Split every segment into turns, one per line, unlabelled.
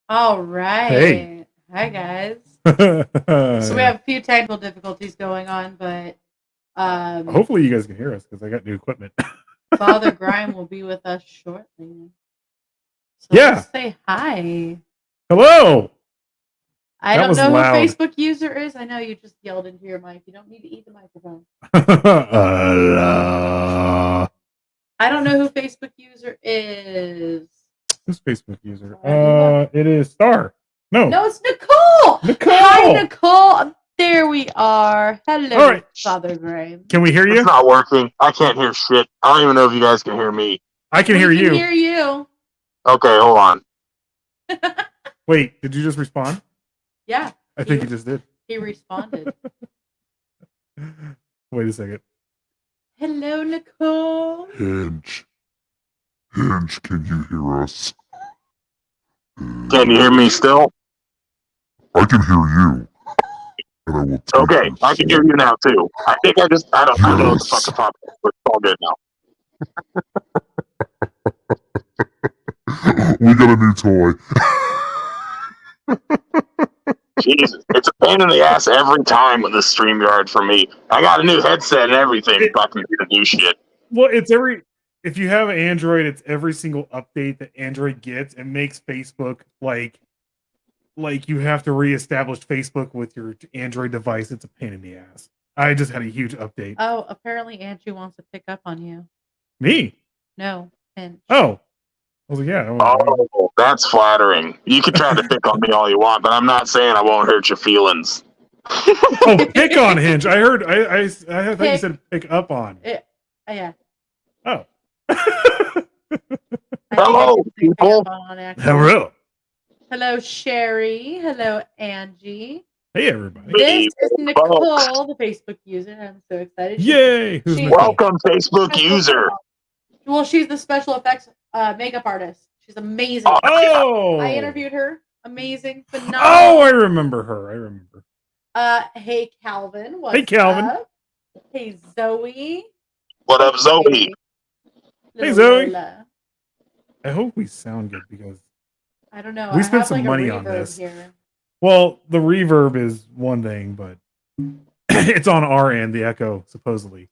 All
Hey.
right. Hi, guys. So we
Hopefully
have a few technical difficulties going on, but
you guys can hear us because I got new equipment.
Father Grime will be with us shortly. So
Yeah.
let's say hi.
Hello.
I
That
don't
was
know who
loud.
Facebook user is. I know you just yelled into your mic. You don't need to eat the microphone. I don't know who Facebook user is.
Who's Facebook user?
Move on.
It is Star. No.
No, it's Nicole. Hi,
Nicole.
Nicole. There we are. Hello,
All right.
Father Grime.
Can we hear you?
It's not working. I can't hear shit. I don't even know if you guys can hear me.
I can
We
hear
can
you.
hear you.
Okay, hold on.
Wait, did you just respond?
Yeah.
I think you just did.
He responded.
Wait a second.
Hello, Nicole.
Hench. Hench, can you hear us?
Can you hear me still?
I can hear you. And I will take
Okay,
this.
I can hear you now too. I think I don't know what the fuck
Yes.
the fuck, but it's all good now.
We got a new toy.
Jesus, it's a pain in the ass every time with the StreamYard for me. I got a new headset and everything, fucking to do shit.
Well, if you have Android, it's every single update that Android gets. It makes Facebook like you have to reestablish Facebook with your Android device. It's a pain in the ass. I just had a huge update.
Oh, apparently Angie wants to pick up on you.
Me?
No, Hench.
Oh. I was like, yeah.
Oh, that's flattering. You can try to pick on me all you want, but I'm not saying I won't hurt your feelings.
Oh, pick on Hinge. I heard. I thought you said pick up on.
Yeah.
Oh.
Hello, people.
Hello.
Hello, Sherry. Hello, Angie.
Hey, everybody.
This is Nicole, the Facebook user. I'm so excited.
Yay! Who's Nicole?
Welcome, Facebook user.
Well, she's the special effects makeup artist. She's amazing.
Oh!
I interviewed her. Amazing. Phenomenal.
Oh, I remember her.
Hey, Calvin. What's
Hey, Calvin.
up? Hey, Zoe.
What up, Zoe?
Hey, Zoe. Lola. I hope we sound good because
I don't know.
We spent some money on this.
Here.
Well, the reverb is one thing, but it's on our end, the echo, supposedly.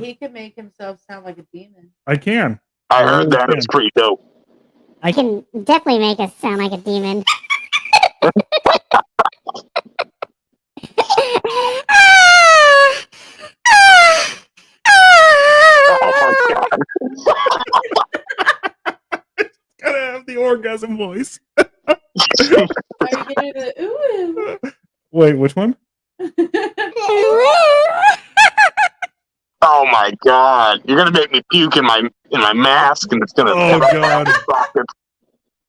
He can make himself sound like a demon.
I can.
I heard that. It's pretty dope.
I can definitely make us sound like a demon.
Oh my god.
Gotta have the orgasm voice. Wait, which one?
Oh my god! You're gonna make me puke in my mask, and it's gonna.
Oh god!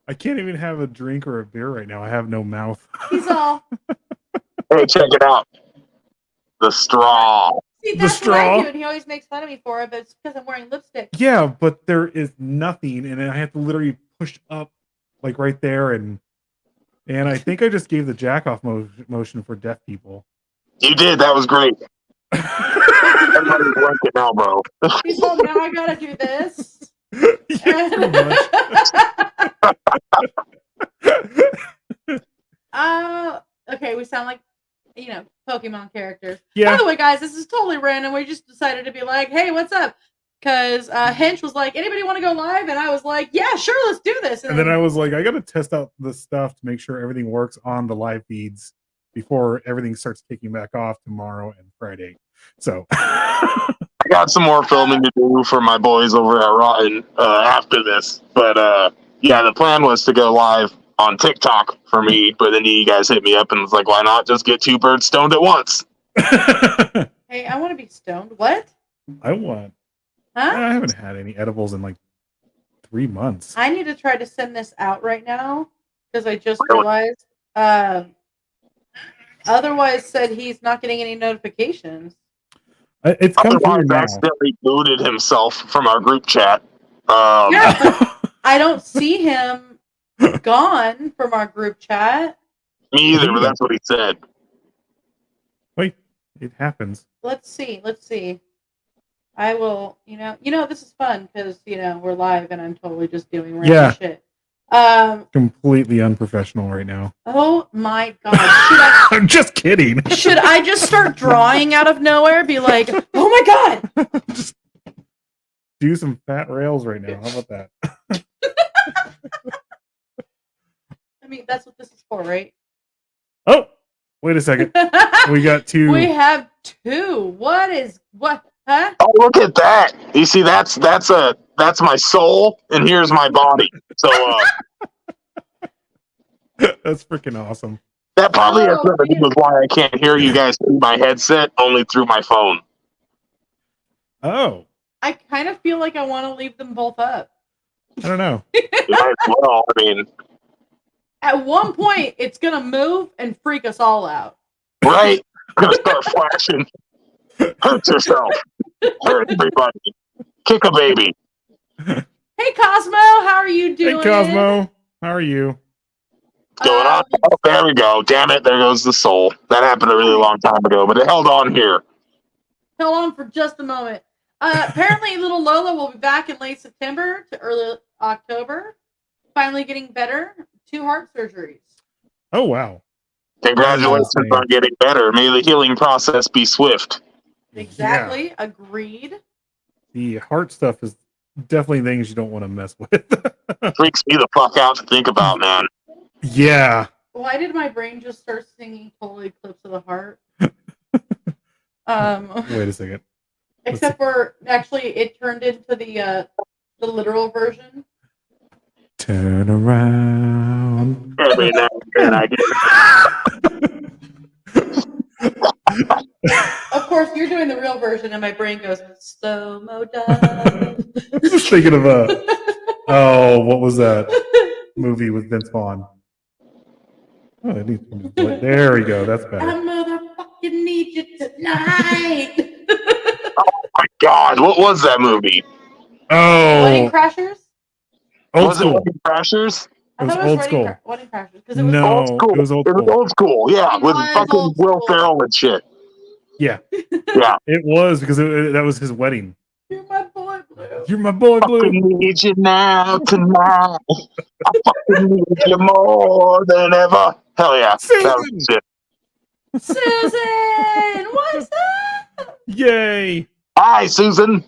I can't even have a drink or a beer right now. I have no mouth.
He's all.
Hey, check it out. The straw.
See, that's the straw. What I do, and he always makes fun of me for it, but it's because I'm wearing lipstick.
Yeah, but there is nothing, and I have to literally push up, like right there, and I think I just gave the jack off motion for deaf people.
You did. That was great. Everybody's working now, bro.
He's all, now I gotta do this. Okay, we sound like, Pokemon characters. Yeah. By the way, guys, this is totally random. We just decided to be like, hey, what's up? Because Hench was like, anybody want to go live? And I was like, yeah, sure, let's do this.
And then I was like, I got to test out the stuff to make sure everything works on the live feeds before everything starts kicking back off tomorrow and Friday. So
I got some more filming to do for my boys over at Rotten after this. But yeah, the plan was to go live on TikTok for me, but then you guys hit me up and was like, why not just get two birds stoned at once?
Hey, I want to be stoned. What?
I want.
Huh?
I haven't had any edibles in like 3 months.
I need to try to send this out right now because I just realized. Otherwise, said he's not getting any notifications.
It's come through now.
Accidentally booted himself from our group chat.
Yeah, I don't see him gone from our group chat.
Me either, but that's what he said.
Wait, it happens.
Let's see. I will, this is fun because, we're live and I'm totally just doing random shit.
Completely unprofessional right now.
Oh my god.
I'm just kidding.
Should I just start drawing out of nowhere? Be like, oh my god.
Just do some fat rails right now. How about that?
I mean, that's what this is for, right?
Oh, wait a second. We got two.
We have two. What? Huh?
Oh, look at that! You see, that's my soul, and here's my body. So
That's freaking awesome.
that probably has nothing to do with why I can't hear you guys through my headset, only through my phone.
Oh,
I kind of feel like I want to leave them both up.
I don't know.
You might as well. I mean,
At one point, it's gonna move and freak us all out.
right? Gonna start flashing. Hurt yourself. Hurt everybody. Kick a baby.
Hey, Cosmo, how are you doing?
Hey, Cosmo. How are you?
What's going on? Oh, there we go. Damn it, there goes the soul. That happened a really long time ago, but it held on here.
Hold on for just a moment. Apparently, little Lola will be back in late September to early October. Finally getting better. 2 heart surgeries.
Oh, wow.
Congratulations on getting better. May the healing process be swift.
Exactly. Yeah. Agreed.
The heart stuff is definitely things you don't want to mess with.
Freaks me the fuck out to think about, man.
Yeah.
Why did my brain just start singing Total Eclipse of the Heart?
Wait a second.
Except for, actually, it turned into the literal version.
Turn around.
Every now and then I
Of course, you're doing the real version, and my brain goes, slow-mo dove.
I'm just thinking of what was that movie with Vince Vaughn? Oh, there we go. That's better.
I motherfucking need you tonight.
Oh my god, what was that movie?
Oh,
Wedding Crashers?
Was it Wedding Crashers?
It was old school.
Wedding Crashers.
It was old school. Yeah, with fucking Will Ferrell and shit.
Yeah.
Yeah.
It was because that was his wedding.
You're my boy, Blue.
You're my boy, Blue.
I need you now, tonight. I fucking need you more than ever. Hell yeah.
Susan!
That was shit.
Susan, what's up?
Yay.
Hi, Susan.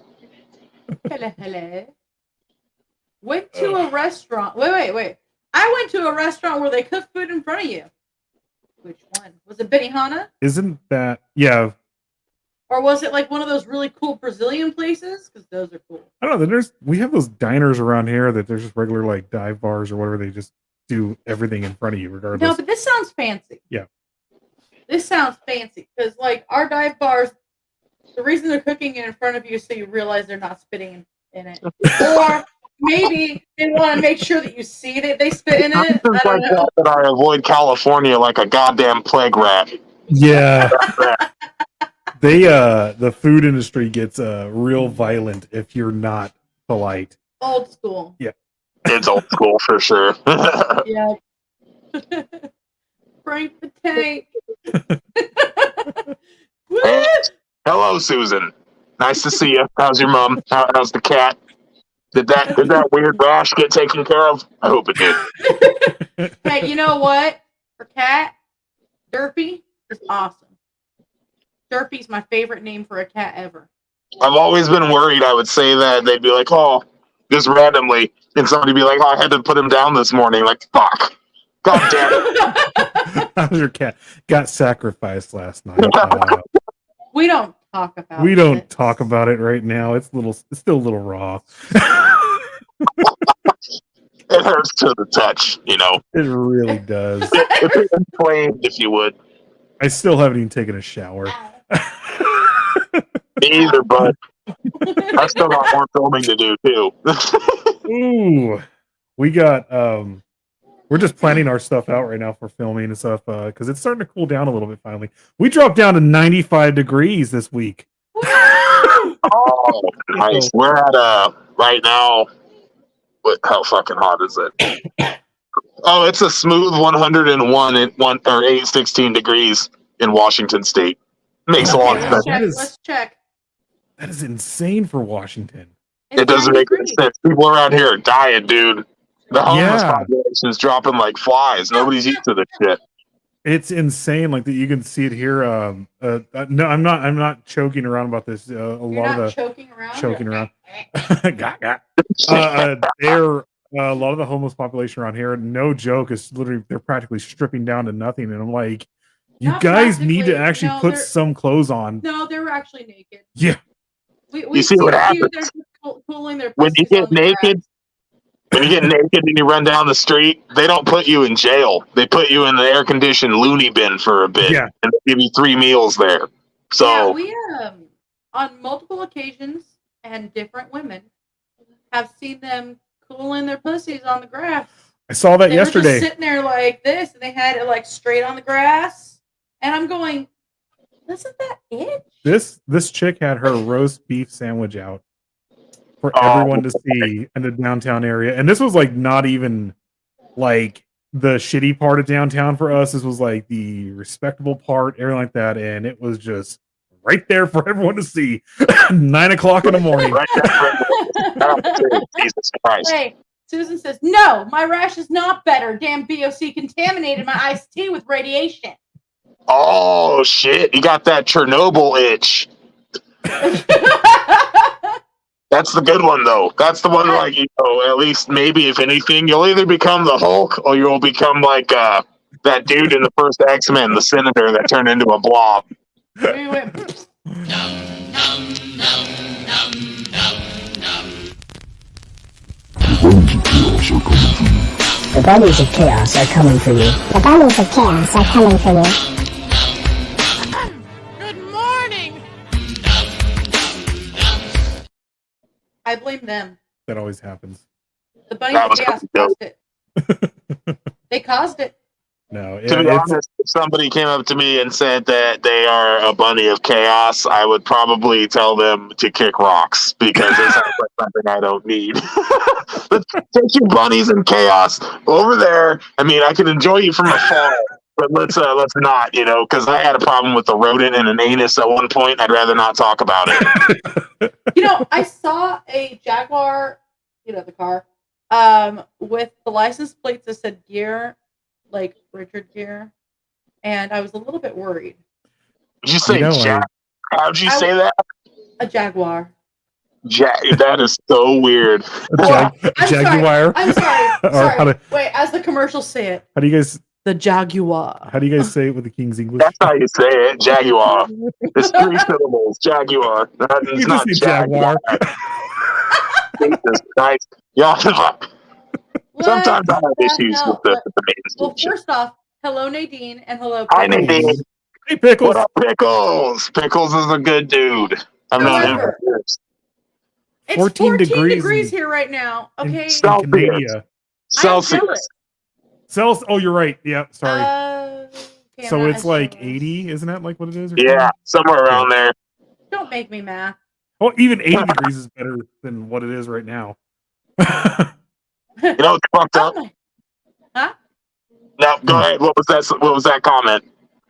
Hello. Went to a restaurant. Wait. I went to a restaurant where they cook food in front of you. Which one? Was it Benihana?
Isn't that... Yeah.
Or was it like one of those really cool Brazilian places? Because those are cool.
I don't know. We have those diners around here that they're just regular like dive bars or whatever. They just do everything in front of you regardless.
No, but this sounds fancy.
Yeah.
This sounds fancy. Because like our dive bars, the reason they're cooking it in front of you is so you realize they're not spitting in it. Or... maybe they want to make sure that you see that they spit in it. I don't know.
That I avoid California like a goddamn plague rat.
Yeah. The food industry gets real violent if you're not polite.
Old school.
Yeah.
It's old school for sure.
Yeah. Break the tank.
Hey, hello, Susan. Nice to see you. How's your mom? How's the cat? Did that weird rash get taken care of? I hope it did.
Hey, you know what? For cat, Derpy is awesome. Derpy's my favorite name for a cat ever.
I've always been worried I would say that. They'd be like, oh, just randomly. And somebody be like, oh, I had to put him down this morning. Like, fuck. God damn it.
How's your cat? Got sacrificed last night.
We don't talk about
We don't talk about it right now. It's still a little raw.
It hurts to the touch, you know.
It really does.
It's inflamed, if you would.
I still haven't even taken a shower.
Me either, but I still got more filming to do too.
Ooh, we got. We're just planning our stuff out right now for filming and stuff because it's starting to cool down a little bit. Finally, we dropped down to 95 degrees this week.
Oh, nice. We're at right now. How fucking hot is it? Oh, it's a smooth 101 at 816 degrees in Washington State. Makes a lot of sense.
Let's check.
That is insane for Washington.
It doesn't make any sense. People around here are dying, dude. The homeless
Yeah.
population is dropping like flies. Nobody's used to this shit.
It's insane. Like that, you can see it here. No, I'm not choking around about this.
You're not choking around.
They're a lot of the homeless population around here. No joke, is literally they're practically stripping down to nothing. And I'm like, you
Not
guys need to
practically.
actually
No,
put
they're-
some clothes on.
No, they were actually naked.
Yeah.
We
see what happens
they're just cooling their
when you
pussies
get
on the
naked.
grass.
When you get naked and you run down the street, they don't put you in jail. They put you in the air-conditioned loony bin for a bit,
Yeah.
and they give you 3 meals there.
Yeah,
So
we on multiple occasions and different women have seen them cooling their pussies on the grass.
I saw that
They were
yesterday.
just sitting there like this, and they had it like straight on the grass. And I'm going, isn't that it?
This chick had her roast beef sandwich out for
Oh,
everyone to see in the downtown area. And this was like not even like the shitty part of downtown for us. This was like the respectable part, everything like that. And it was just right there for everyone to see. 9 o'clock in the morning.
right there. Jesus Christ.
Hey, Susan says, no, my rash is not better. Damn BOC contaminated my iced tea with radiation.
Oh shit! You got that Chernobyl itch. That's the good one, though. That's the one, like, at least maybe, if anything, you'll either become the Hulk or you'll become like that dude in the first X-Men, the Senator that turned into a blob.
We went,
The bunnies of chaos are coming for you.
The bunnies of chaos are coming for you.
good morning. I blame them.
That always happens.
The bunnies
That
of
was
chaos
dope.
caused it. They caused it.
No,
To be honest, if somebody came up to me and said that they are a bunny of chaos, I would probably tell them to kick rocks because it sounds like something I don't need. Take your bunnies and chaos over there. I mean, I can enjoy you from afar, but let's not, because I had a problem with the rodent and an anus at one point. I'd rather not talk about it.
I saw a Jaguar, the car, with the license plates that said Gear, like Richard Gere, and I was a little bit worried.
Did you say Jack? How'd you say that?
A Jaguar.
Jack. That is so weird.
Jaguar.
I'm sorry.
Or how to-
Wait, as the commercials say it.
How do you guys?
The Jaguar.
How do you guys say it with the King's English?
That's how you say it. Jaguar. It's 3 syllables. Jaguar. It's
You
not
just say Jaguar.
Jesus Christ. Y'all. Sometimes I have issues with the main
Well,
shit.
first off, hello Nadine and hello
Hi,
Pickles.
Nadine.
Hey, Pickles.
What up, Pickles? Pickles is a good dude. I've known him for years.
It's
14
degrees here right now. Okay.
In
Celsius.
Canada.
Celsius.
Oh, you're right. Yeah, sorry.
Okay,
So
I'm not
it's like
sure.
80, isn't that like what it is? Or
Yeah, somewhere around there.
Don't make me math.
Oh, even 80 degrees is better than what it is right now.
You know what's fucked
Oh
up?
my, huh?
No, go ahead. What was that comment?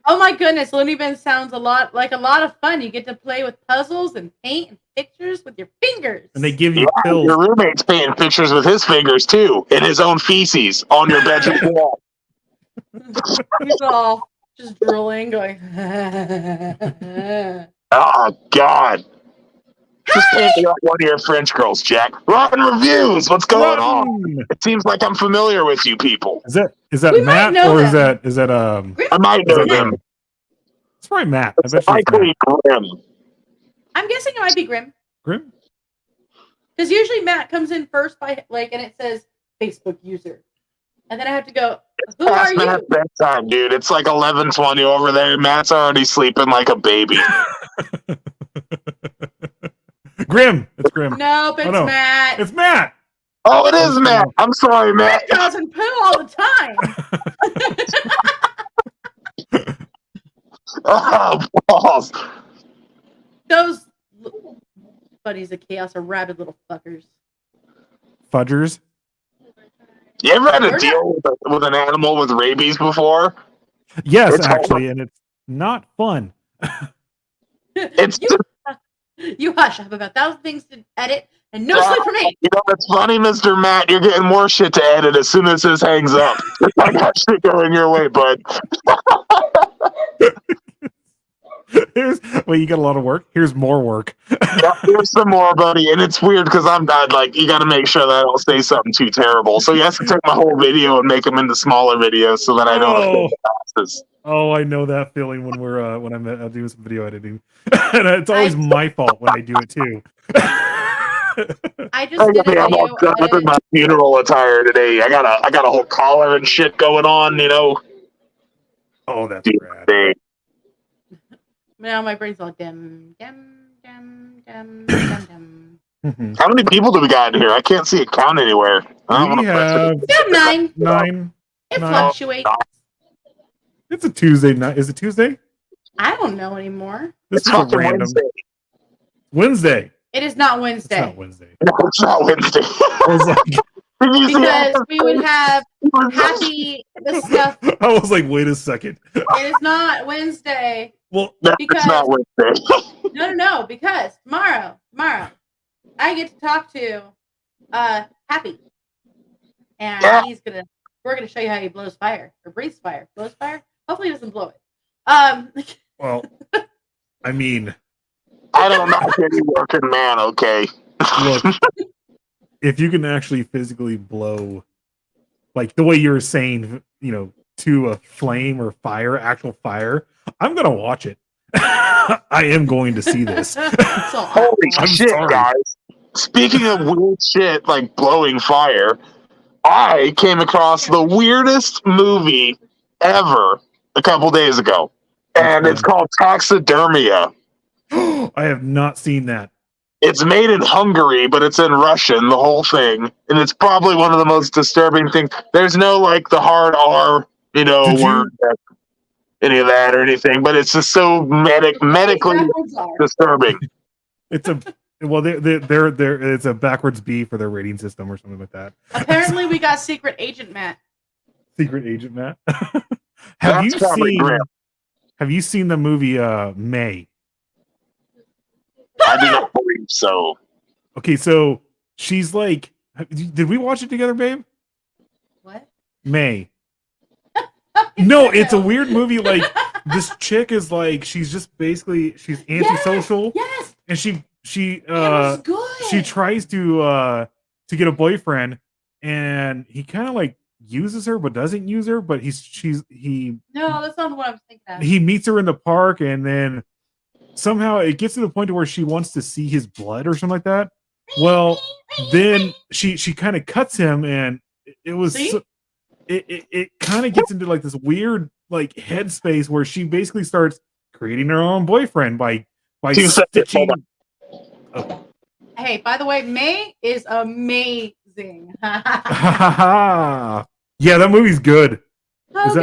Oh my goodness, Looney Bin sounds a lot of fun. You get to play with puzzles and paint and pictures with your fingers.
And they give you
Yeah,
pills.
your roommate's painting pictures with his fingers too, in his own feces on your bedroom wall.
He's all just drooling, going.
Oh God! Just paint me like one of your French girls, Jack. Rotten reviews. What's going on? It seems like I'm familiar with you people.
Is that
We might
Matt
know
or
them.
is that
I might know
is that
them.
It's probably Matt. I
It's
bet you it's
likely
Matt.
Grim.
I'm guessing it might be Grim.
Grim?
Because usually Matt comes in first by and it says Facebook user. And then I have to go, who are
Past
you?
Matt's bedtime, dude. It's like 11:20 over there. Matt's already sleeping like a baby.
Grim. It's Grim.
Nope, it's
no.
Matt.
It's Matt.
Oh, it is Matt. I'm sorry, Matt.
Matt doesn't poo all the time.
Oh, balls.
Those buddies of chaos are rabid little fuckers.
Fudgers.
You ever had
We're
a deal with an animal with rabies before?
Yes,
It's
actually, and it's not fun.
It's
You- You hush. I have about 1,000 things to edit and no sleep for me.
You know, it's funny, Mr. Matt. You're getting more shit to edit as soon as this hangs up. I got shit going your way, bud.
Well, you got a lot of work. Here's more work.
Yeah, here's some more, buddy. And it's weird because I'm not like, you got to make sure that I don't say something too terrible. So you have to take my whole video and make them into smaller videos so that I don't.
Oh, I know that feeling when we're when I'm doing some video editing, and it's always my fault when I do it too.
I just did a
I'm all
video
done with my funeral attire today. I got a whole collar and shit going on, you know.
Oh, that's rad.
Now my brain's all dim.
How many people do we got in here? I can't see it count anywhere.
We have nine.
It fluctuates.
It's a Tuesday night. Is it Tuesday?
I don't know anymore.
This is random. Wednesday.
It is not Wednesday.
It's not Wednesday.
No, it's not Wednesday.
Because we would have happy the stuff.
I was like, wait a second.
It is not Wednesday.
Well,
it's not Wednesday.
No, because tomorrow, I get to talk to Happy. And we're gonna show you how he blows fire or breathes fire. Blows fire? Hopefully he doesn't blow it.
Well, I mean,
I don't know any working man, okay.
Look, if you can actually physically blow, like the way you were saying, you know, to a flame or fire, actual fire, I'm gonna watch it. I am going to see this.
Holy shit, sorry, guys! Speaking of weird shit like blowing fire, I came across the weirdest movie ever a couple days ago, and it's called Taxidermia.
I have not seen that.
It's made in Hungary, but it's in Russian, the whole thing. And it's probably one of the most disturbing things. There's no, like, the hard R, you know, word, any of that or anything, but it's just so medically disturbing.
It's a, well, they're it's a backwards B for their rating system or something like that.
Apparently we got Secret Agent Matt.
Secret Agent Matt? Have you seen the movie May?
I do not believe so.
Okay, so she's like, did we watch it together, babe?
What?
May. No, it's a weird movie. Like, this chick is like, she's just basically, she's antisocial.
Yes.
And she tries to get a boyfriend, and he kind of like uses her but doesn't use her, but
no, that's not what I was thinking of.
He meets her in the park, and then somehow it gets to the point where she wants to see his blood or something like that. Well, then she kind of cuts him, and it was it kind of gets into like this weird like headspace where she basically starts creating her own boyfriend by stitching.
Oh. Hey, by the way, May is amazing.
Yeah, that movie's good.
Is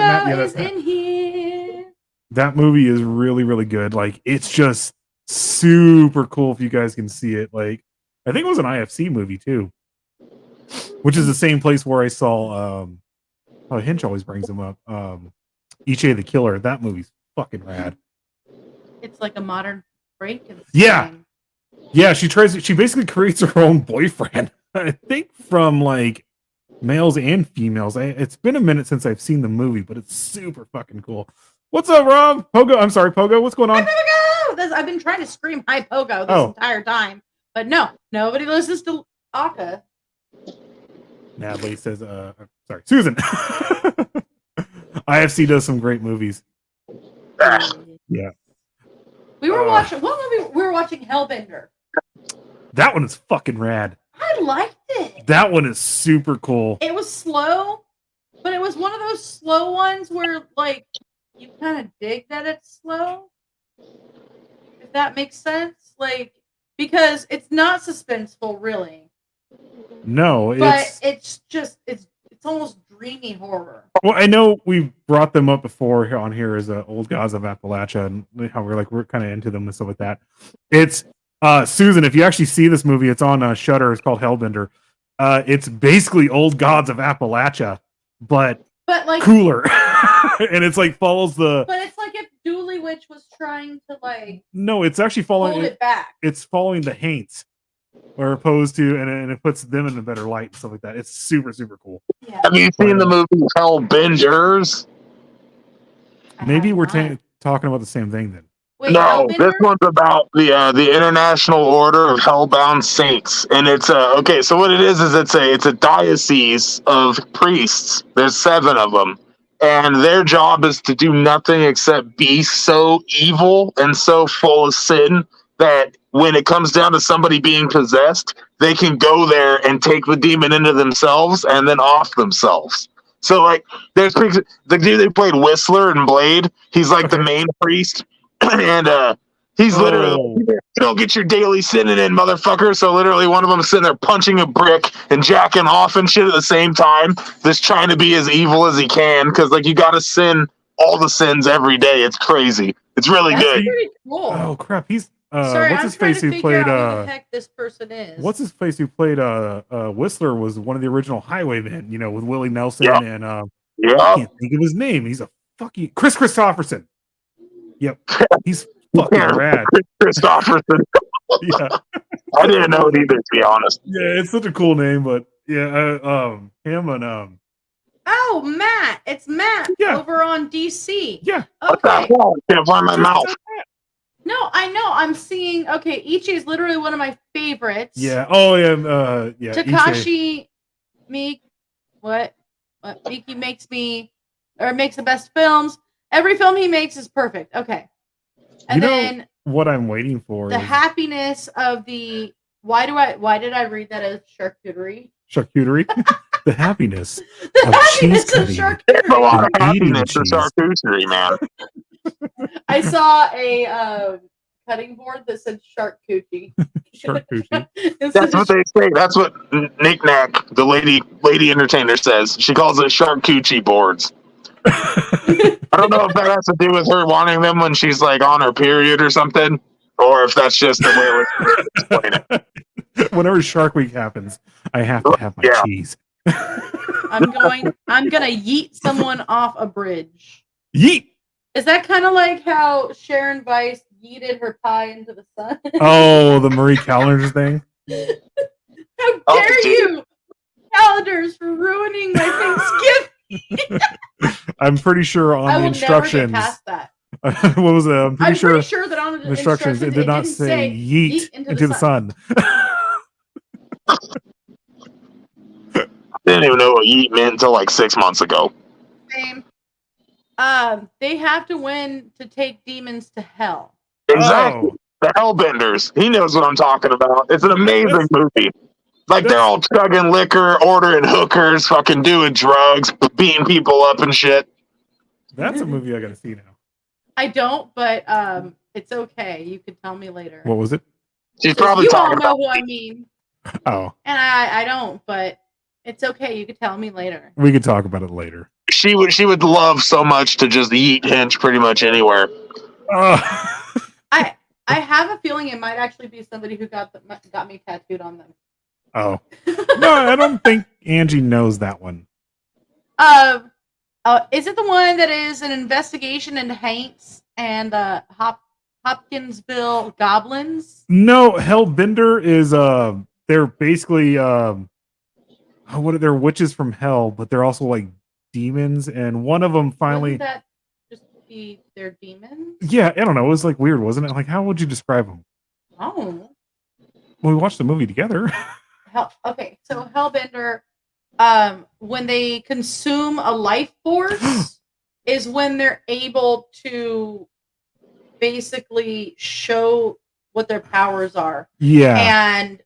in here.
That movie is really, really good. Like, it's just super cool if you guys can see it. Like, I think it was an IFC movie too, which is the same place where I saw Hench always brings him up. Ichi the Killer. That movie's fucking rad.
It's like a modern Frankenstein.
Yeah, she basically creates her own boyfriend. I think from like males and females. It's been a minute since I've seen the movie, but it's super fucking cool. What's up, Rob? Pogo, I'm sorry, Pogo. What's going on?
Hi, Pogo! I've been trying to scream hi, Pogo this entire time, but no, nobody listens to Aka.
Natalie says, sorry, Susan. IFC does some great movies. Yeah.
We were watching, what movie? We were watching Hellbender.
That one is fucking rad.
I liked it.
That one is super cool.
It was slow, but it was one of those slow ones where, like, you kind of dig that it's slow. If that makes sense. Like, because it's not suspenseful, really.
No,
it's just, it's almost dreamy horror.
Well, I know we've brought them up before on here as Old Gods of Appalachia, and how we're kind of into them and stuff like that. It's Susan, if you actually see this movie, it's on Shudder. It's called Hellbender. It's basically Old Gods of Appalachia, but like cooler. And it's like follows the.
But it's like if Dooley Witch was trying to like
No, it's actually
hold
following
it back.
it's following the Haints, or opposed to, and it puts them in a better light and stuff like that. It's super, super cool.
Yeah.
Have you seen the movie Hellbenders?
Maybe we're
not.
talking about the same thing then.
Wait,
No,
Hellbender?
this one's about the International Order of Hellbound Saints, and it's okay. So what it is it's a diocese of priests. There's 7 of them, and their job is to do nothing except be so evil and so full of sin that when it comes down to somebody being possessed, they can go there and take the demon into themselves and then off themselves. So like, there's the dude they played Whistler in Blade. He's like the main priest. And he's literally, you don't get your daily sinning in, motherfucker. So literally one of them is sitting there punching a brick and jacking off and shit at the same time, just trying to be as evil as he can, because like you gotta sin all the sins every day. It's crazy. It's really
That's
good.
pretty cool.
Oh crap, he's
Sorry,
what's
I'm
his
trying
face
to
who
figure
played
out who the heck this person is.
what's his face who played Whistler was one of the original Highwaymen, you know, with Willie Nelson
Yep.
and I
Yeah,
can't think of his name. He's a fucking Chris Christopherson. Yep. He's fucking rad.
Christopherson.
Yeah.
I didn't know it either, to be honest.
Yeah, it's such a cool name, but yeah, him and
Oh, Matt. It's Matt
Yeah.
over on DC.
yeah.
What the
Okay.
hell? I can't find my mouth.
No, I know. I'm seeing. Okay, Ichi is literally one of my favorites.
Yeah. Oh yeah, yeah. Ichi.
Takashi Miki makes the best films. Every film he makes is perfect. Okay. And
You know
then
what I'm waiting for
the
is
happiness of the why did I read that as charcuterie?
charcuterie. The happiness
The
of
happiness
cheese
of
cutting.
There's a lot of
Eating
happiness in
cheese.
charcuterie, man.
I saw a cutting board that said charcuterie.
Charcuterie.
That's what they say. That's what Knick Knack, the lady entertainer, says. She calls it charcuterie boards. I don't know if that has to do with her wanting them when she's like on her period or something, or if that's just the way we're explaining it.
Whenever Shark Week happens, I have to have my
Yeah.
cheese.
I'm gonna yeet someone off a bridge.
Yeet.
Is that kind of like how Sharon Weiss yeeted her pie into the sun?
Oh, the Marie Callender's thing.
How
Oh,
dare
dude.
you, calendars, for ruining my Thanksgiving?
I'm pretty sure on
I
the
will never
instructions.
get past that.
What was it? I'm pretty sure
that on the
instructions it did not
didn't
say yeet into the sun.
I didn't even know what yeet meant until like 6 months ago.
Same. They have to win to take demons to hell.
Exactly.
Oh.
The Hellbenders. He knows what I'm talking about. It's an amazing movie. Like they're all chugging liquor, ordering hookers, fucking doing drugs, beating people up and shit.
That's a movie I gotta see now.
I don't, but it's okay. You could tell me later.
What was it?
She's probably
you all
talking
know
about.
who I mean,
Oh,
and I don't, but it's okay. You could tell me later.
we could talk about it later.
She would love so much to just yeet Hench pretty much anywhere.
I have a feeling it might actually be somebody who got me tattooed on them.
Oh. No, I don't think Angie knows that one.
Is it the one that is an investigation into Haints and Hopkinsville goblins?
No, Hellbender is they're basically what are they witches from hell, but they're also like demons, and one of them finally
Wouldn't that just be their demons?
yeah, I don't know, it was like weird, wasn't it? Like how would you describe them?
Oh.
Well, we watched the movie together.
Okay, so Hellbender, when they consume a life force, is when they're able to basically show what their powers are.
Yeah.
And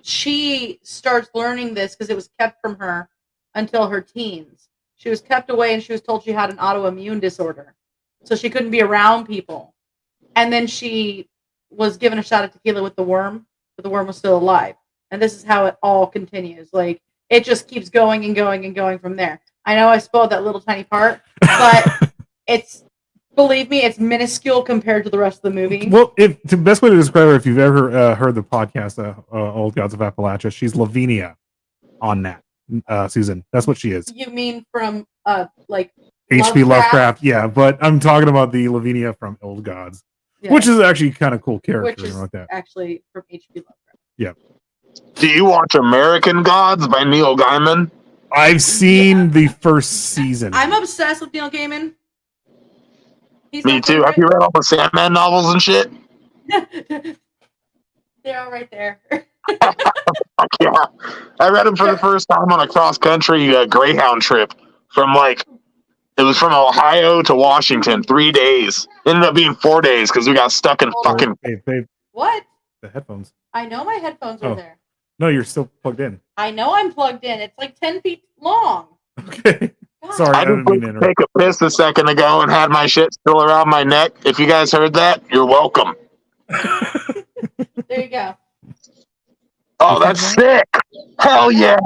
she starts learning this because it was kept from her until her teens. She was kept away and she was told she had an autoimmune disorder. So she couldn't be around people. And then she was given a shot of tequila with the worm, but the worm was still alive. And this is how it all continues. Like, it just keeps going and going and going from there. I know I spoiled that little tiny part, but believe me, it's minuscule compared to the rest of the movie.
Well, the best way to describe her, if you've ever heard the podcast, Old Gods of Appalachia, she's Lavinia on that, Susan. That's what she is.
You mean from like
H.P. Lovecraft. Yeah, but I'm talking about the Lavinia from Old Gods, which is actually kind of cool character.
Which is
like that.
actually from H.P. Lovecraft.
Yeah.
Do you watch American Gods by Neil Gaiman?
I've seen the first season.
I'm obsessed with Neil Gaiman.
Me too. Have you read all the Sandman novels and shit?
They're all right there.
Yeah. I read them for the first time on a cross-country Greyhound trip it was from Ohio to Washington, 3 days. Ended up being 4 days because we got stuck in fucking...
Hey,
what?
The headphones.
I know my headphones are there.
No, you're still plugged in.
I know I'm plugged in. It's like 10 feet long.
Okay.
God.
Sorry,
I didn't take a piss a second ago and had my shit still around my neck. If you guys heard that, you're welcome.
There you go.
Oh, that's sick. Hell yeah.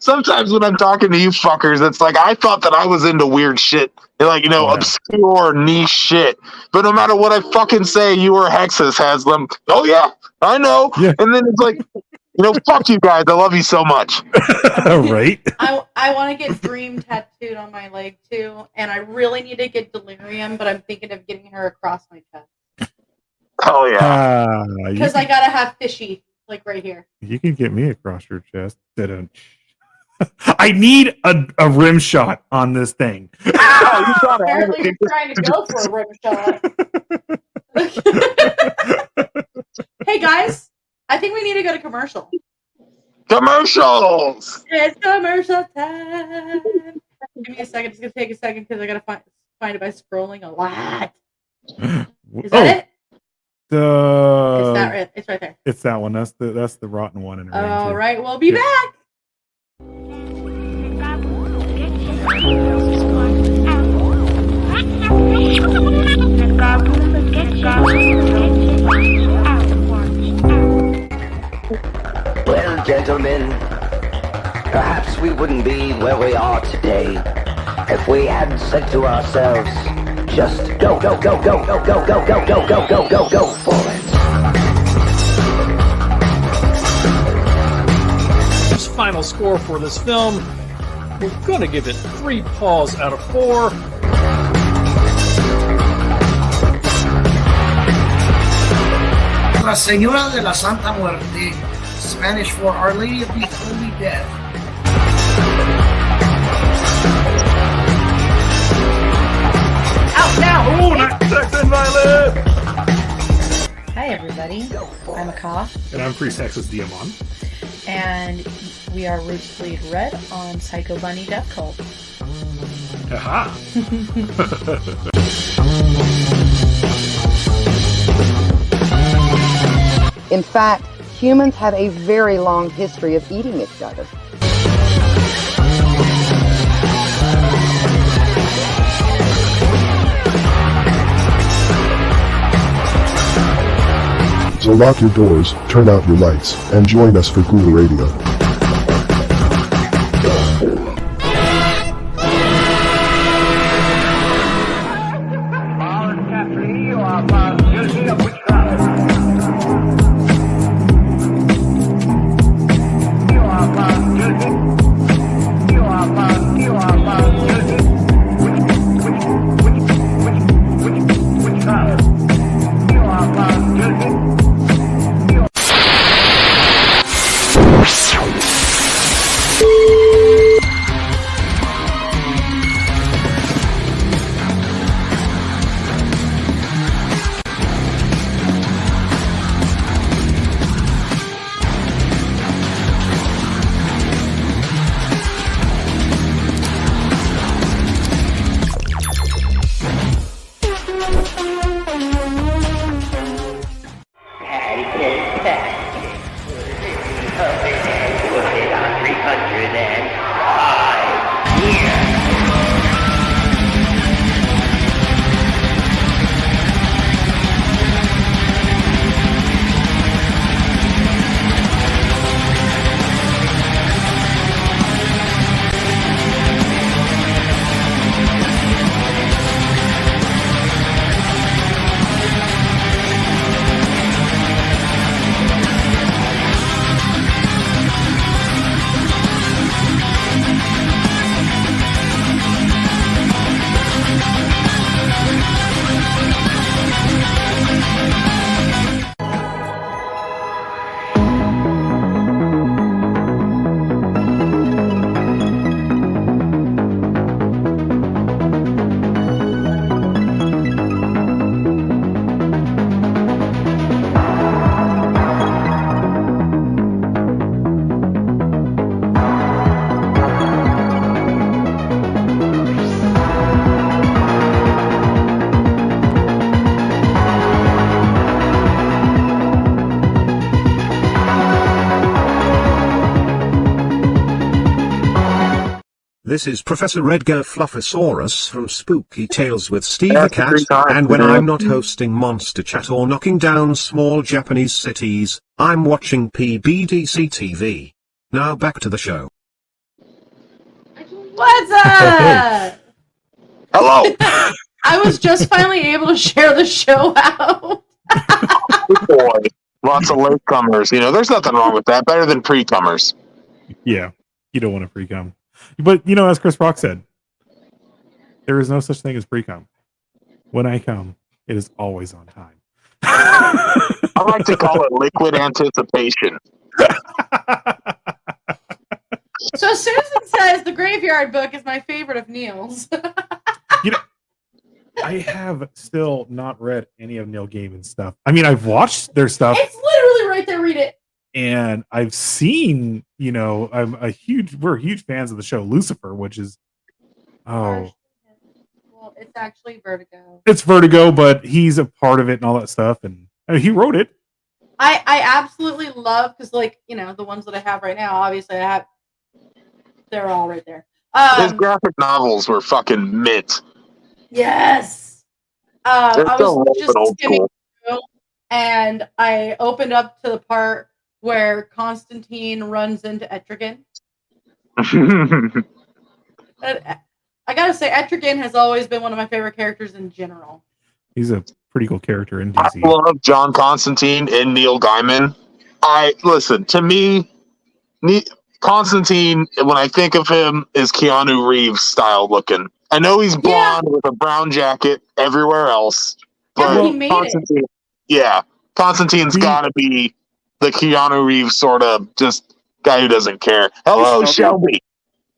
Sometimes when I'm talking to you fuckers, it's like I thought that I was into weird shit. Obscure niche shit. But no matter what I fucking say, you or Hexus has them. Oh yeah, I know. Yeah. And then it's like, fuck you guys. I love you so much.
Right?
I want to get Dream tattooed on my leg too, and I really need to get Delirium, but I'm thinking of getting her across my chest.
Oh yeah.
Because I gotta have Fishy like right here.
You can get me across your chest. I need a rim shot on this thing.
Apparently you're trying to go for a rim shot. Hey guys, I think we need to go to commercial.
Commercials!
It's commercial time. Give me a second. It's going to take a second because I got to find it by scrolling a lot. Is that it? It's that right. It's right there.
It's that one. That's the rotten one.
All right. We'll be back.
Well, gentlemen, perhaps we wouldn't be where we are today if we hadn't said to ourselves, just go, go, go, go, go, go, go, go, go, go, go, go, go for it.
Final score for this film, we're going to give it 3 paws out of 4.
La Señora de la Santa Muerte, Spanish for Our Lady of the Holy Death.
Out now!
Oh, not sex and violence!
Hi everybody, I'm Akash.
And I'm Priest Hexus Diamond.
And we are Roots Bleed Red on Psycho Bunny Death Cult.
Aha!
In fact, humans have a very long history of eating each other.
So lock your doors, turn out your lights, and join us for Ghoul Radio.
This is Professor Edgar Fluffosaurus from Spooky Tales with Steve the Cat,
3 times,
and when
man.
I'm not hosting Monster Chat or knocking down small Japanese cities, I'm watching PBDC TV. Now back to the show.
What's up?
Hello.
I was just finally able to share the show out.
Good boy. Lots of latecomers. You know, there's nothing wrong with that. Better than pre-comers.
Yeah, you don't want to pre-cum. But, you know, as Chris Rock said, there is no such thing as pre-cum. When I come, it is always on time.
I like to call it liquid anticipation.
So Susan says the Graveyard Book is my favorite of Neil's.
You know, I have still not read any of Neil Gaiman's stuff. I mean, I've watched their stuff.
It's literally right there. Read it.
And I've seen, you know, we're huge fans of the show Lucifer, which is,
Well, it's actually Vertigo.
it's Vertigo, but he's a part of it and all that stuff. And I mean, he wrote it.
I absolutely love, because, like, you know, the ones that I have right now, obviously they're all right there.
His graphic novels were fucking mint.
Yes. I
They're
was
still
just
old
skimming
school.
through, and I opened up to the part where Constantine runs into Etrigan. I gotta say, Etrigan has always been one of my favorite characters in general.
He's a pretty cool character in
I
DC.
love John Constantine and Neil Gaiman. To me, Constantine, when I think of him, is Keanu Reeves style looking. I know he's blonde with a brown jacket everywhere else, but
he made
Constantine, Constantine's got to be the Keanu Reeves sort of just guy who doesn't care. Hello, Shelby.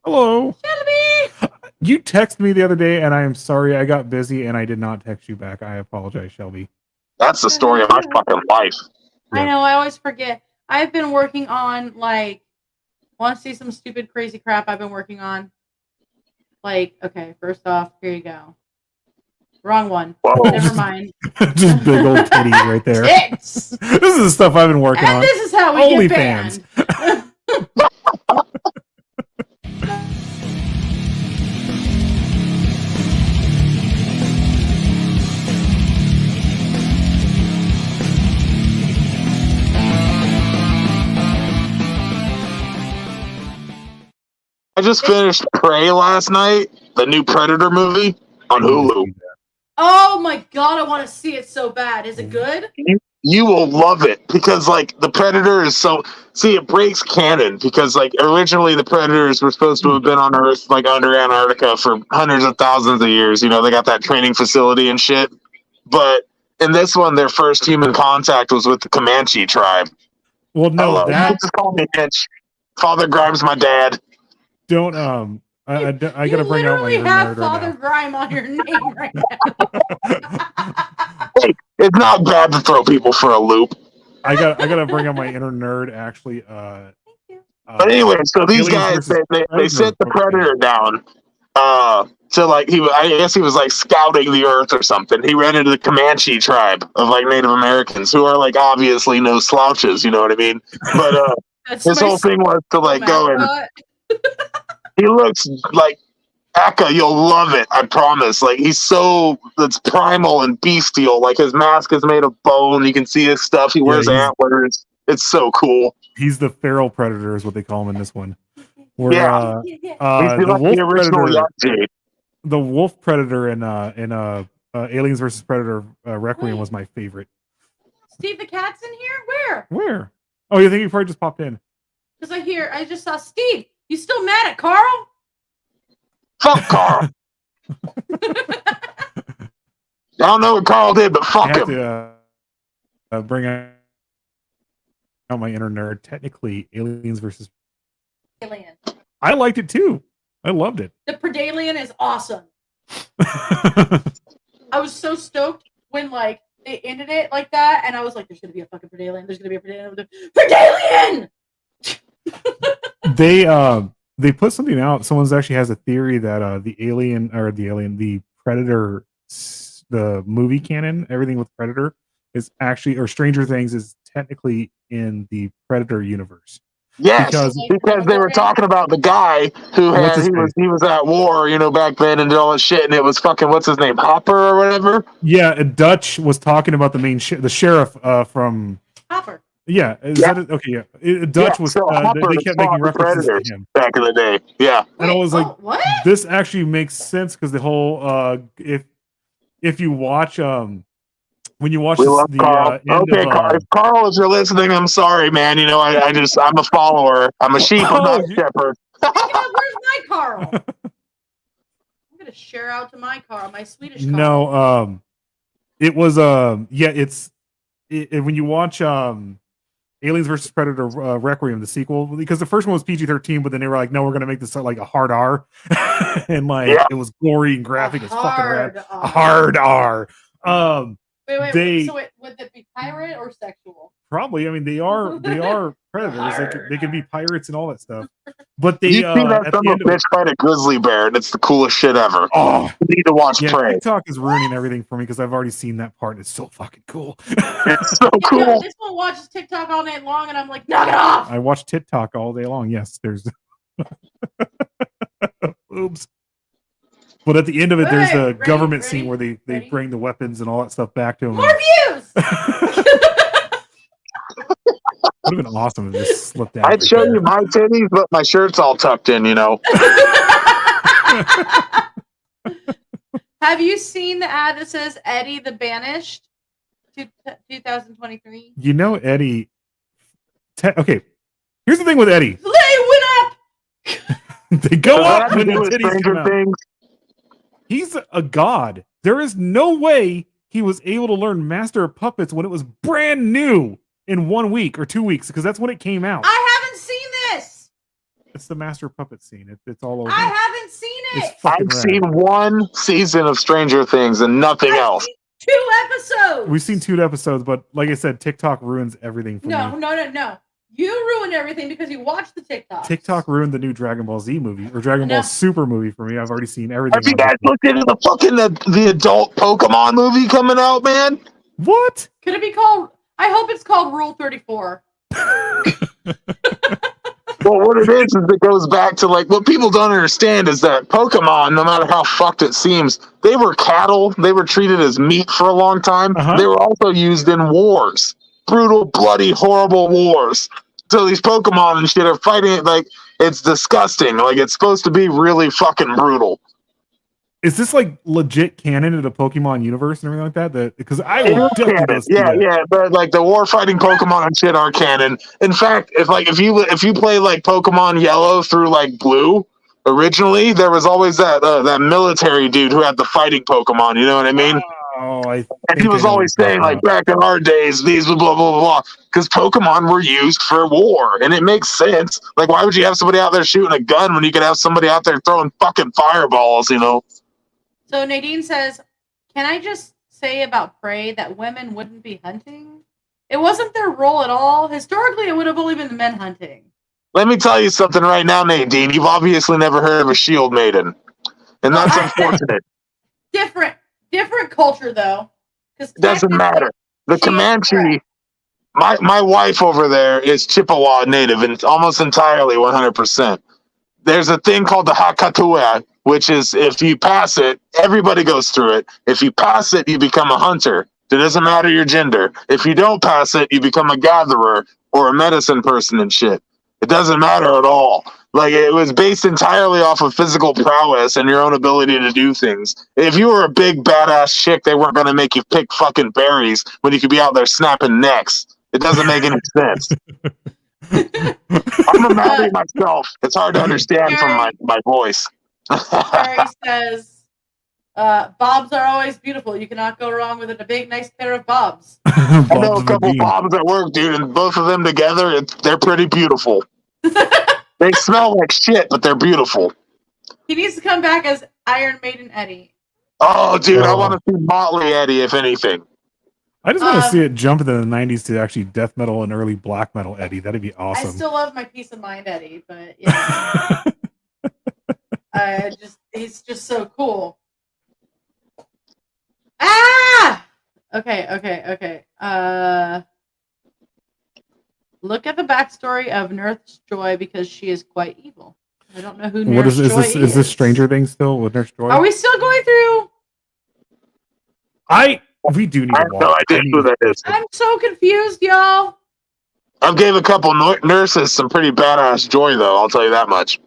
Hello.
Shelby.
You texted me the other day, and I am sorry I got busy and I did not text you back. I apologize, Shelby.
That's the story of my fucking life.
I know, I always forget. I've been working on, like, want to see some stupid, crazy crap I've been working on? Like, okay, first off, here you go. Wrong one.
Whoa.
Never mind.
Just big old titties right there.
Tits.
This is the stuff I've been working on.
And this is how we get banned.
I just finished Prey last night, the new Predator movie on Hulu.
Oh my god, I want to see it so bad. Is it good?
You will love it because, like, the Predator is so. See, it breaks canon because, like, originally the Predators were supposed to have been on Earth, like, under Antarctica for hundreds of thousands of years. You know, they got that training facility and shit. But in this one, their first human contact was with the Comanche tribe.
Well, no,
just call me Hench. Father Grimes, my dad.
Don't I gotta bring out my
You
inner
have
nerd right
Father
now.
Grime on your name right now.
Hey, it's not bad to throw people for a loop.
I gotta bring out my inner nerd. Actually,
But anyway, so these
Aliens
guys
versus
they
Predator.
sent the Predator down. To, like, I guess he was like scouting the Earth or something. He ran into the Comanche tribe of, like, Native Americans who are, like, obviously no slouches. You know what I mean? But his whole thing was to, like, go and. He looks like Eka. You'll love it. I promise. Like, it's primal and bestial. Like, his mask is made of bone. You can see his stuff. He wears antlers. It's so cool.
He's the feral predator, is what they call him in this one. Where, the wolf predator in Aliens versus Predator Requiem was my favorite.
Steve the Cat's in here?
Where? Oh, you think he probably just popped in?
Because I just saw Steve. You still mad at Carl?
Fuck Carl. I don't know what Carl did, but fuck him.
To, bring out my inner nerd. Technically, Aliens versus
Alien.
I liked it too. I loved it.
The Predalien is awesome. I was so stoked when, like, they ended it like that, and I was like, "There's gonna be a fucking Predalien. There's gonna be a Predalien. Predalien!"
They put something out. Someone's actually has a theory that the Predator, the movie canon, everything with Predator is actually, or Stranger Things is technically in the Predator universe.
Yes, because they were talking about the guy who had he was at war, back then and did all that shit, and it was fucking what's his name, Hopper or whatever.
Yeah, Dutch was talking about the main the sheriff from
Hopper.
Yeah, that it? Okay, yeah. Dutch was.
So Hopper
they kept making references to him
back in the day. Yeah,
and I was like,
what?
This actually makes sense because the whole if you watch when you watch the
Carl.
end
Okay,
of
if Carl, if you're listening, I'm sorry, man. I'm a follower. I'm a sheep. I'm not a shepherd.
Where's my Carl? I'm gonna share out to my Carl, my Swedish Carl.
No, it was it's when you watch Aliens vs Predator Requiem, the sequel, because the first one was PG-13, but then they were like, no, we're gonna make this like a hard R, and it was gory and graphic as fucking rad. A hard R.
Wait. So would it be pirate or sexual?
Probably. I mean, they are predators. They can be pirates and all that stuff. But they
you see that
at the end
bitch fight a grizzly bear, and it's the coolest shit ever. Oh, you need to watch Prey.
TikTok is ruining everything for me because I've already seen that part. It's so fucking cool.
It's so cool.
No, this one watches TikTok all night long, and I'm like, knock it off.
I watch TikTok all day long. Yes, there's. Oops. But at the end of it, there's a government scene where they bring the weapons and all that stuff back to them.
More views!
Would have been awesome if this slipped out.
I'd show you my titties, but my shirt's all tucked in,
Have you seen the ad that says Eddie the Banished 2023?
Eddie. Okay, here's the thing with Eddie.
They went up!
They go up when the titties come out. He's a god. There is no way he was able to learn Master of Puppets when it was brand new in 1 week or 2 weeks, because that's when it came out.
I haven't seen this.
It's the Master of Puppets scene. It's all over.
I haven't seen it.
I've seen one season of Stranger Things and nothing else.
2 episodes.
We've seen 2 episodes, but like I said, TikTok ruins everything for me.
No. You ruined everything because you watched the TikTok.
TikTok ruined the new Dragon Ball Z movie or Dragon Ball Super movie for me. I've already seen everything.
Have you guys looked into the fucking the adult Pokemon movie coming out, man?
What?
Could it be called? I hope it's called Rule 34.
Well, what it is it goes back to what people don't understand is that Pokemon, no matter how fucked it seems, they were cattle. They were treated as meat for a long time. They were also used in wars. Brutal, bloody, horrible wars. So these Pokemon and shit are fighting it it's disgusting. It's supposed to be really fucking brutal.
Is this legit canon in the Pokemon universe and everything like that? Because I will definitely
yeah, but the war fighting Pokemon and shit are canon. In fact, if you play Pokemon Yellow through Blue, originally there was always that military dude who had the fighting Pokemon. You know what I mean? And he was always saying back in our days, these blah blah blah blah, because Pokemon were used for war, and it makes sense. Why would you have somebody out there shooting a gun when you could have somebody out there throwing fucking fireballs?
So Nadine says, "Can I just say about Prey that women wouldn't be hunting? It wasn't their role at all. Historically, it would have only been the men hunting."
Let me tell you something right now, Nadine. You've obviously never heard of a shield maiden, and that's unfortunate.
Different culture, though.
It doesn't matter. The Comanche, my wife over there is Chippewa native, and it's almost entirely 100%. There's a thing called the Hakatua, which is if you pass it, everybody goes through it. If you pass it, you become a hunter. It doesn't matter your gender. If you don't pass it, you become a gatherer or a medicine person and shit. It doesn't matter at all. It was based entirely off of physical prowess and your own ability to do things. If you were a big badass chick, they weren't going to make you pick fucking berries when you could be out there snapping necks. It doesn't make any sense. I'm a Maori myself. It's hard to understand from my voice.
Barry says, bobs are always beautiful. You cannot go wrong with a big, nice pair of bobs.
I know a couple bobs at work, dude, and both of them together, they're pretty beautiful. They smell like shit, but they're beautiful.
He needs to come back as Iron Maiden Eddie.
Oh, dude, I want to see Motley Eddie, if anything.
I just want to see it jump into the 90s to actually death metal and early black metal Eddie. That'd be awesome.
I still love my Peace of Mind Eddie, but yeah. He's just so cool. Ah! Okay. Look at the backstory of Nurse Joy because she is quite evil. I don't know who
What
Nurse Joy is.
Is this Stranger Things still with Nurse Joy?
Are we still going through?
We do need to watch.
No idea who that is.
I'm so confused, y'all.
I've gave a couple nurses some pretty badass joy, though. I'll tell you that much.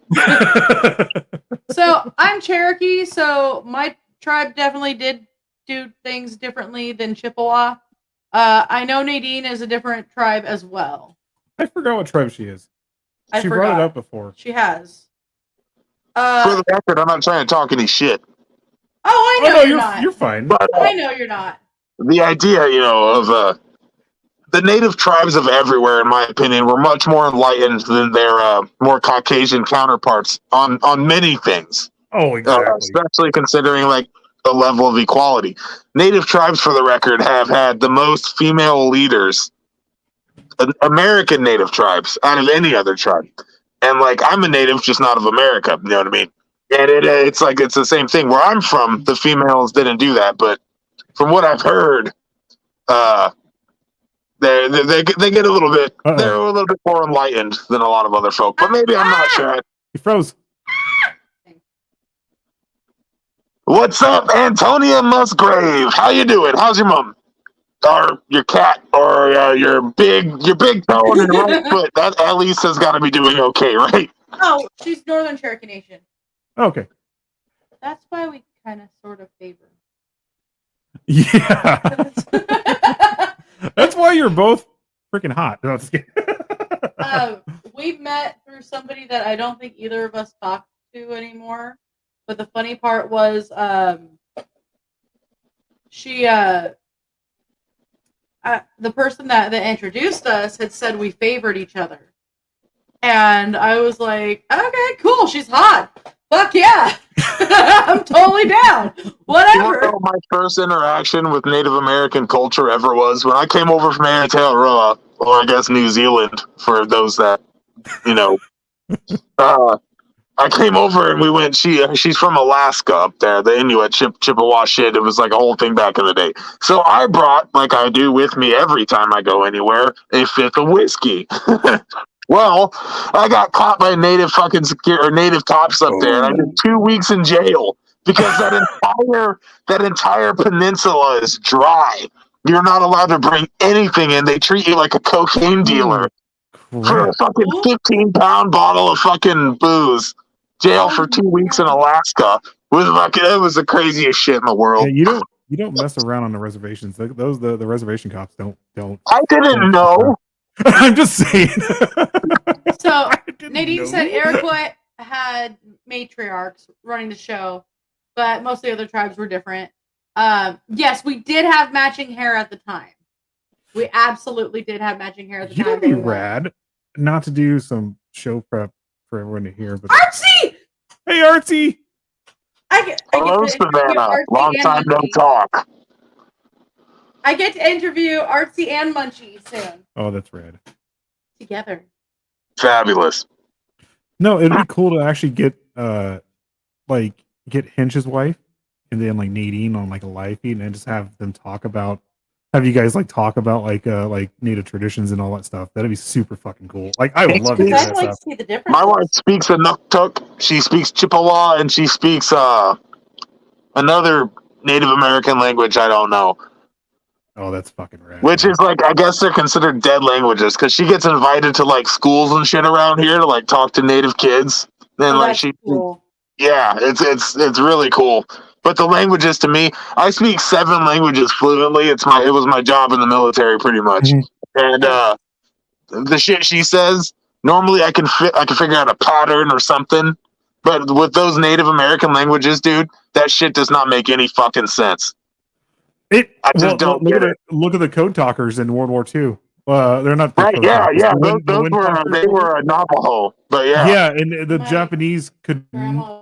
So I'm Cherokee, so my tribe definitely did do things differently than Chippewa. I know Nadine is a different tribe as well.
I forgot what tribe she is. She brought it up before.
She has.
For the record, I'm not trying to talk any shit.
Oh, I know you're not.
You're fine.
But,
I know you're not.
The idea, of the native tribes of everywhere, in my opinion, were much more enlightened than their more Caucasian counterparts on many things.
Oh, exactly.
Especially considering like the level of equality. Native tribes, for the record, have had the most female leaders, American native tribes, out of any other tribe. And like, I'm a native, just not of America. You know what I mean? And it's like it's the same thing. Where I'm from, the females didn't do that, but from what I've heard, they get a little bit. They're a little bit more enlightened than a lot of other folk. But maybe I'm not sure.
He froze.
What's up, Antonia Musgrave? How you doing? How's your mom? Or your cat? Or your big toe and your right foot? That at least has got to be doing okay, right?
Oh, she's Northern Cherokee Nation.
Okay.
That's why we kind of sort of favor.
Yeah. That's why you're both freaking hot. No, just kidding.
We met through somebody that I don't think either of us talk to anymore. But the funny part was, the person that introduced us had said we favored each other. And I was like, okay, cool, she's hot. Fuck yeah. I'm totally down. Whatever.
You know my first interaction with Native American culture ever was when I came over from Aotearoa, or I guess New Zealand, for those that, I came over and we went, she's from Alaska up there, the Inuit Chippewa shit. It was like a whole thing back in the day. So I brought, like I do with me every time I go anywhere, a fifth of whiskey. Well, I got caught by native cops up there, and I did 2 weeks in jail because that entire peninsula is dry. You're not allowed to bring anything in. They treat you like a cocaine dealer for a fucking 15-pound bottle of fucking booze. Jail for 2 weeks in Alaska. It was the craziest shit in the world.
Yeah, you don't mess around on the reservations. The reservation cops don't.
I didn't know.
I'm just saying.
So Nadine said Iroquois had matriarchs running the show, but most of the other tribes were different. Yes, we did have matching hair at the time. We absolutely did have matching hair at the time.
You'd be rad not to do some show prep for everyone to hear. But
Artsy!
Hey, Artsy!
Hello, Savannah. Long time no talk.
I get to interview Artsy and Munchie soon.
Oh, that's rad.
Together.
Fabulous.
No, it'd be cool to actually get Hench's wife and then like Nadine on like a live feed and then just have them talk about native traditions and all that stuff. That'd be super fucking cool. Like I would love to hear that stuff.
See the difference.
My wife speaks Inuktitut. She speaks Chippewa and she speaks another Native American language I don't know.
Oh, that's fucking rad.
Which is like, I guess they're considered dead languages because she gets invited to like schools and shit around here to like talk to native kids. Then
cool.
Yeah, it's really cool. But the languages to me, I speak 7 languages fluently. It was my job in the military pretty much. Mm-hmm. And the shit she says, normally I can figure out a pattern or something. But with those Native American languages, dude, that shit does not make any fucking sense.
Look at the code talkers in World War II. They're not
right. Yeah. They were a Navajo, but yeah.
Yeah, and the Japanese could. Yeah,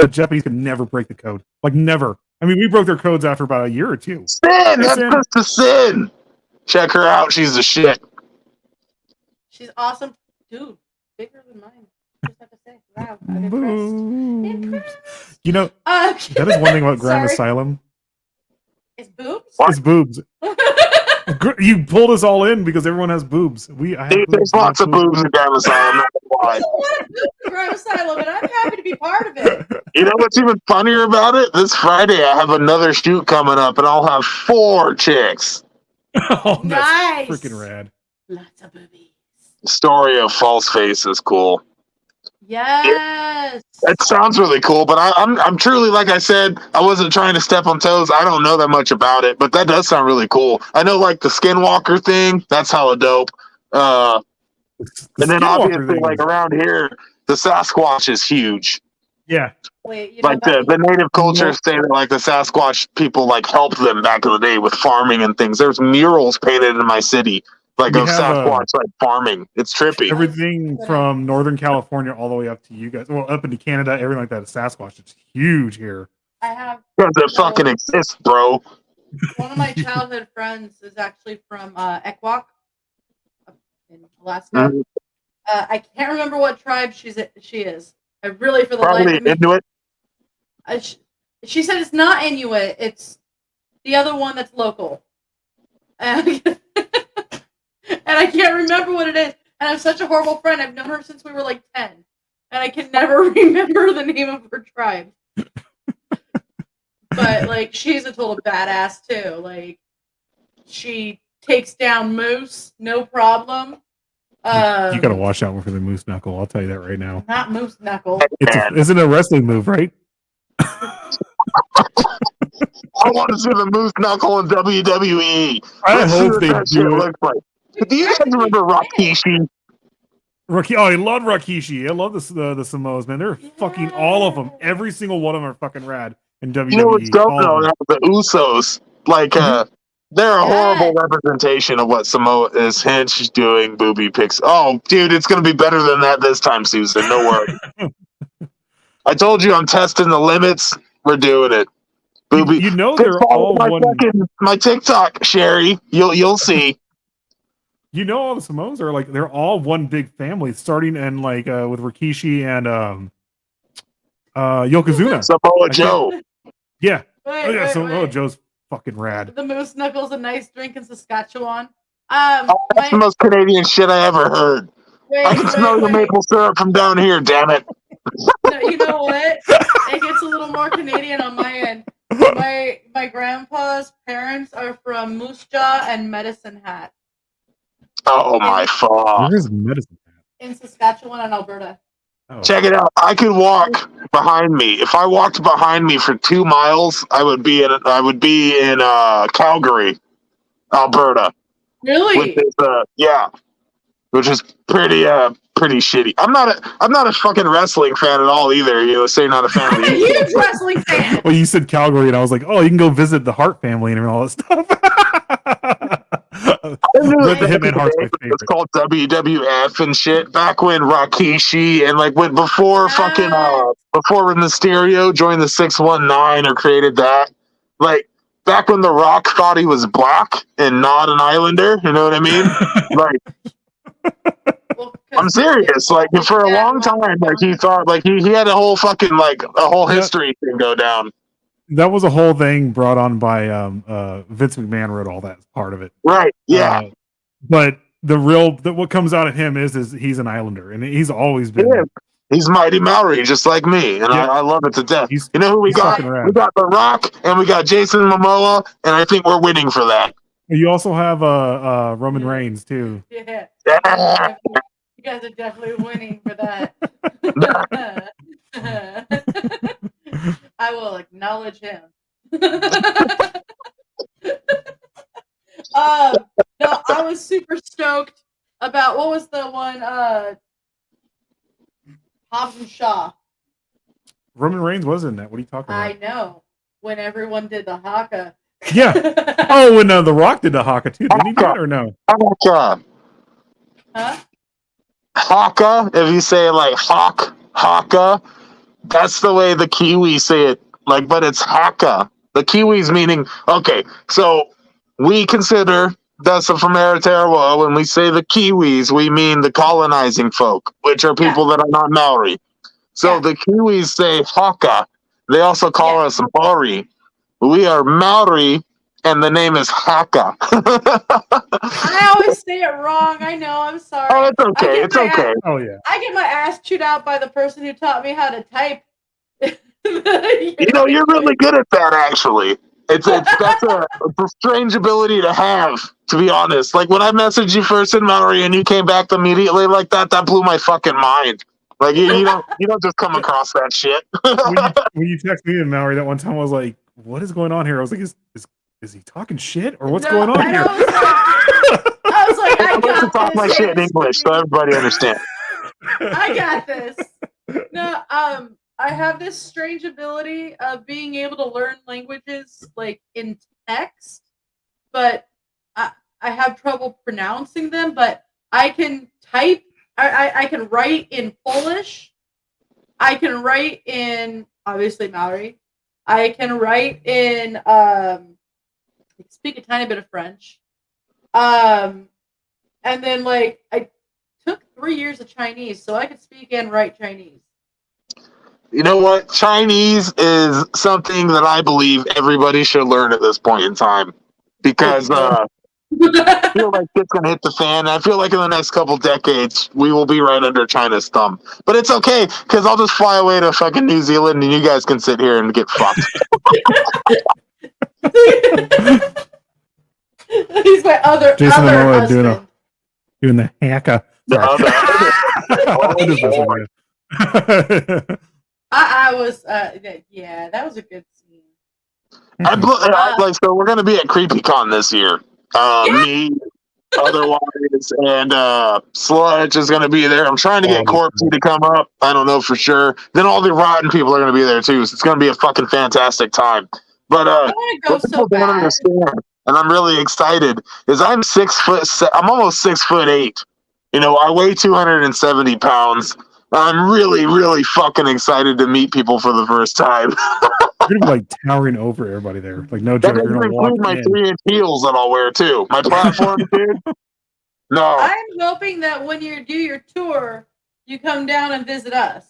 Japanese could never break the code. Like never. I mean, we broke their codes after about a year or two.
Sin! That's just a sin. Check her out. She's the shit.
She's awesome. Dude, bigger than mine. just have to say, wow, I'm impressed.
You know, that is one thing about Grime Asylum.
It's boobs?
It's boobs. You pulled us all in because everyone has boobs.
There's lots of boobs in Grime Asylum. Not gonna lie.
Grime Asylum, and I'm happy to be part of it.
You know what's even funnier about it? This Friday I have another shoot coming up, and I'll have 4 chicks.
Oh,
nice.
Freaking rad.
Lots of boobies.
The story of False Face is cool.
Yes.
It sounds really cool, but I'm truly, like I said, I wasn't trying to step on toes. I don't know that much about it, but that does sound really cool. I know, like the Skinwalker thing, that's hella dope. And then obviously, like around here, the Sasquatch is huge.
Yeah.
Wait,
like the native culture say that like the Sasquatch people like helped them back in the day with farming and things. There's murals painted in my city like of Sasquatch like farming. It's trippy.
Everything from Northern California all the way up to you guys, well, up into Canada, everything like that is Sasquatch. It's huge here.
I have
because it fucking exists, bro.
One of my childhood friends is actually from Ekwok in Alaska.
Mm-hmm.
I can't remember what tribe she is. I really, for the
Probably
life of me,
Inuit.
She said it's not Inuit. It's the other one that's local. And I can't remember what it is. And I'm such a horrible friend. I've known her since we were like 10. And I can never remember the name of her tribe. But, like, she's a total badass, too. Like, she takes down moose, no problem.
You gotta watch out for the moose knuckle. I'll tell you that right now.
Not moose knuckle.
Isn't a wrestling move, right?
I want to see the moose knuckle in WWE.
I hope they do.
Like. Do you guys remember Rakishi?
I love Rakishi. I love the Samoas, man. They're fucking all of them. Every single one of them are fucking rad in WWE.
You know what's dope though? The Usos, like, they're a horrible representation of what Samoa is. Hench doing booby pics. Oh, dude, it's gonna be better than that this time, Susan. No worry. I told you I'm testing the limits. We're doing it. Booby.
You know they're all
my TikTok, Sherry. You'll see.
You know all the Samoans are like they're all one big family, starting and like with Rikishi and Yokozuna.
Samoa Joe.
Yeah.
Wait,
Samoa Joe's fucking rad.
The moose knuckle's a nice drink in Saskatchewan.
That's the most Canadian shit I ever heard. I can smell the maple syrup from down here, damn it.
No, you know what? It gets a little more Canadian on my end. My grandpa's parents are from Moose Jaw and Medicine Hat.
Oh my fuck.
Where's Medicine Hat?
In Saskatchewan and Alberta.
Oh. Check it out. I could walk behind me. If I walked behind me for 2 miles, I would be in Calgary, Alberta.
Really?
Which is pretty shitty. I'm not a fucking wrestling fan at all either. You know, say not a fan.
I'm a huge wrestling fan.
Well, you said Calgary, and I was like, oh, you can go visit the Hart family and all that stuff.
It's called WWF and shit. Back when Rakishi and like before Mysterio joined the 619 or created that. Like back when The Rock thought he was black and not an Islander. You know what I mean? Like. I'm serious. Like for a long time, like he thought, like he had a whole fucking like a whole history thing go down.
That was a whole thing brought on by Vince McMahon wrote all that part of it.
Right. Yeah.
But what comes out of him is he's an Islander, and he's always been.
Yeah. He's Mighty Maori, just like me, and I love it to death. You know who we got? We got The Rock, and we got Jason Momoa, and I think we're winning for that.
You also have Roman Reigns too.
Yeah. You guys are definitely winning for that. I will acknowledge him. No, I was super stoked about what was the one Hobbs and Shaw.
Roman Reigns was in that. What are you talking about?
I know. When everyone did the haka.
Yeah. Oh, when The Rock did the haka too. Didn't he do it or no?
Haka.
Huh?
Haka. If you say it like haka, that's the way the Kiwis say it. Like, but it's haka. The Kiwis meaning, okay, so we consider Dessa from Aotearoa. When we say the Kiwis, we mean the colonizing folk, which are people that are not Maori. So the Kiwis say haka. They also call us Maori. We are Maori, and the name is Haka.
I always say it wrong. I know. I'm sorry.
Oh, it's okay. It's okay.
Oh yeah.
I get my ass chewed out by the person who taught me how to type.
You know, you're really good at that, actually. That's a strange ability to have, to be honest. Like when I messaged you first in Maori and you came back immediately like that blew my fucking mind. Like you don't just come across that shit.
when you text me in Maori that one time, I was like, "What is going on here?" I was like, "Is he talking shit or what's going on here?"
I was like,
I'm going to talk my shit in English so everybody understands.
I got this. No, I have this strange ability of being able to learn languages like in text, but I have trouble pronouncing them. But I can type. I can write in Polish. I can write in obviously Maori. I can write in speak a tiny bit of French. And then like I took 3 years of Chinese, so I could speak and write Chinese.
You know what? Chinese is something that I believe everybody should learn at this point in time. Because I feel like it's going to hit the fan. I feel like in the next couple decades, we will be right under China's thumb. But it's okay, because I'll just fly away to fucking New Zealand and you guys can sit here and get fucked.
He's my other
Jason
other
Momoa
husband.
doing the haka.
I was yeah, that was a good scene.
So we're gonna be at CreepyCon this year. Me, otherwise, and Sludge is gonna be there. I'm trying to get Corpsey to come up. I don't know for sure. Then all the Rotten people are gonna be there too. So it's gonna be a fucking fantastic time. But
I want to go so
don't
bad.
understand, and I'm really excited. Is I'm 6 foot. I'm almost 6'8". You know, I weigh 270 pounds. I'm really, really fucking excited to meet people for the first time.
You're gonna be like towering over everybody there. Like no
That
joke. You're
doesn't
gonna walk
include my
in.
3-inch heels that I'll wear too. My platform, dude. No.
I'm hoping that when you do your tour, you come down and visit us.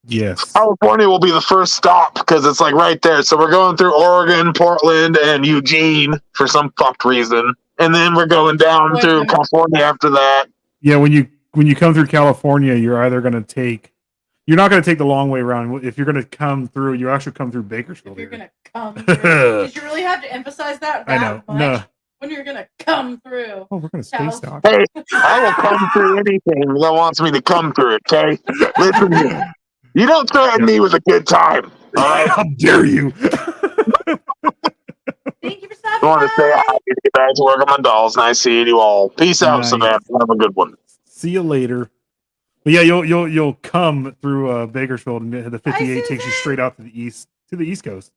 Yes.
California will be the first stop because it's like right there. So we're going through Oregon, Portland, and Eugene for some fucked reason. And then we're going down through California after that.
Yeah, when you come through California, you're either gonna take you're not gonna take the long way around. If you're gonna come through, you actually come through Bakersfield.
You're gonna come through. Did you really have to emphasize that?
I know.
Much?
No.
When you're gonna come through.
Oh, we're gonna space dock.
Hey, I will come through anything that wants me to come through it, okay? Listen to me. You don't threaten me with a good time. All right?
How dare you?
Thank you for
I
stopping
want to say hi, get back to work on my dolls. Nice seeing you all. Peace out,
Nice.
Savannah. Have a good one.
See you later. But yeah, you'll come through Bakersfield, and the 58 takes you straight out to the east coast.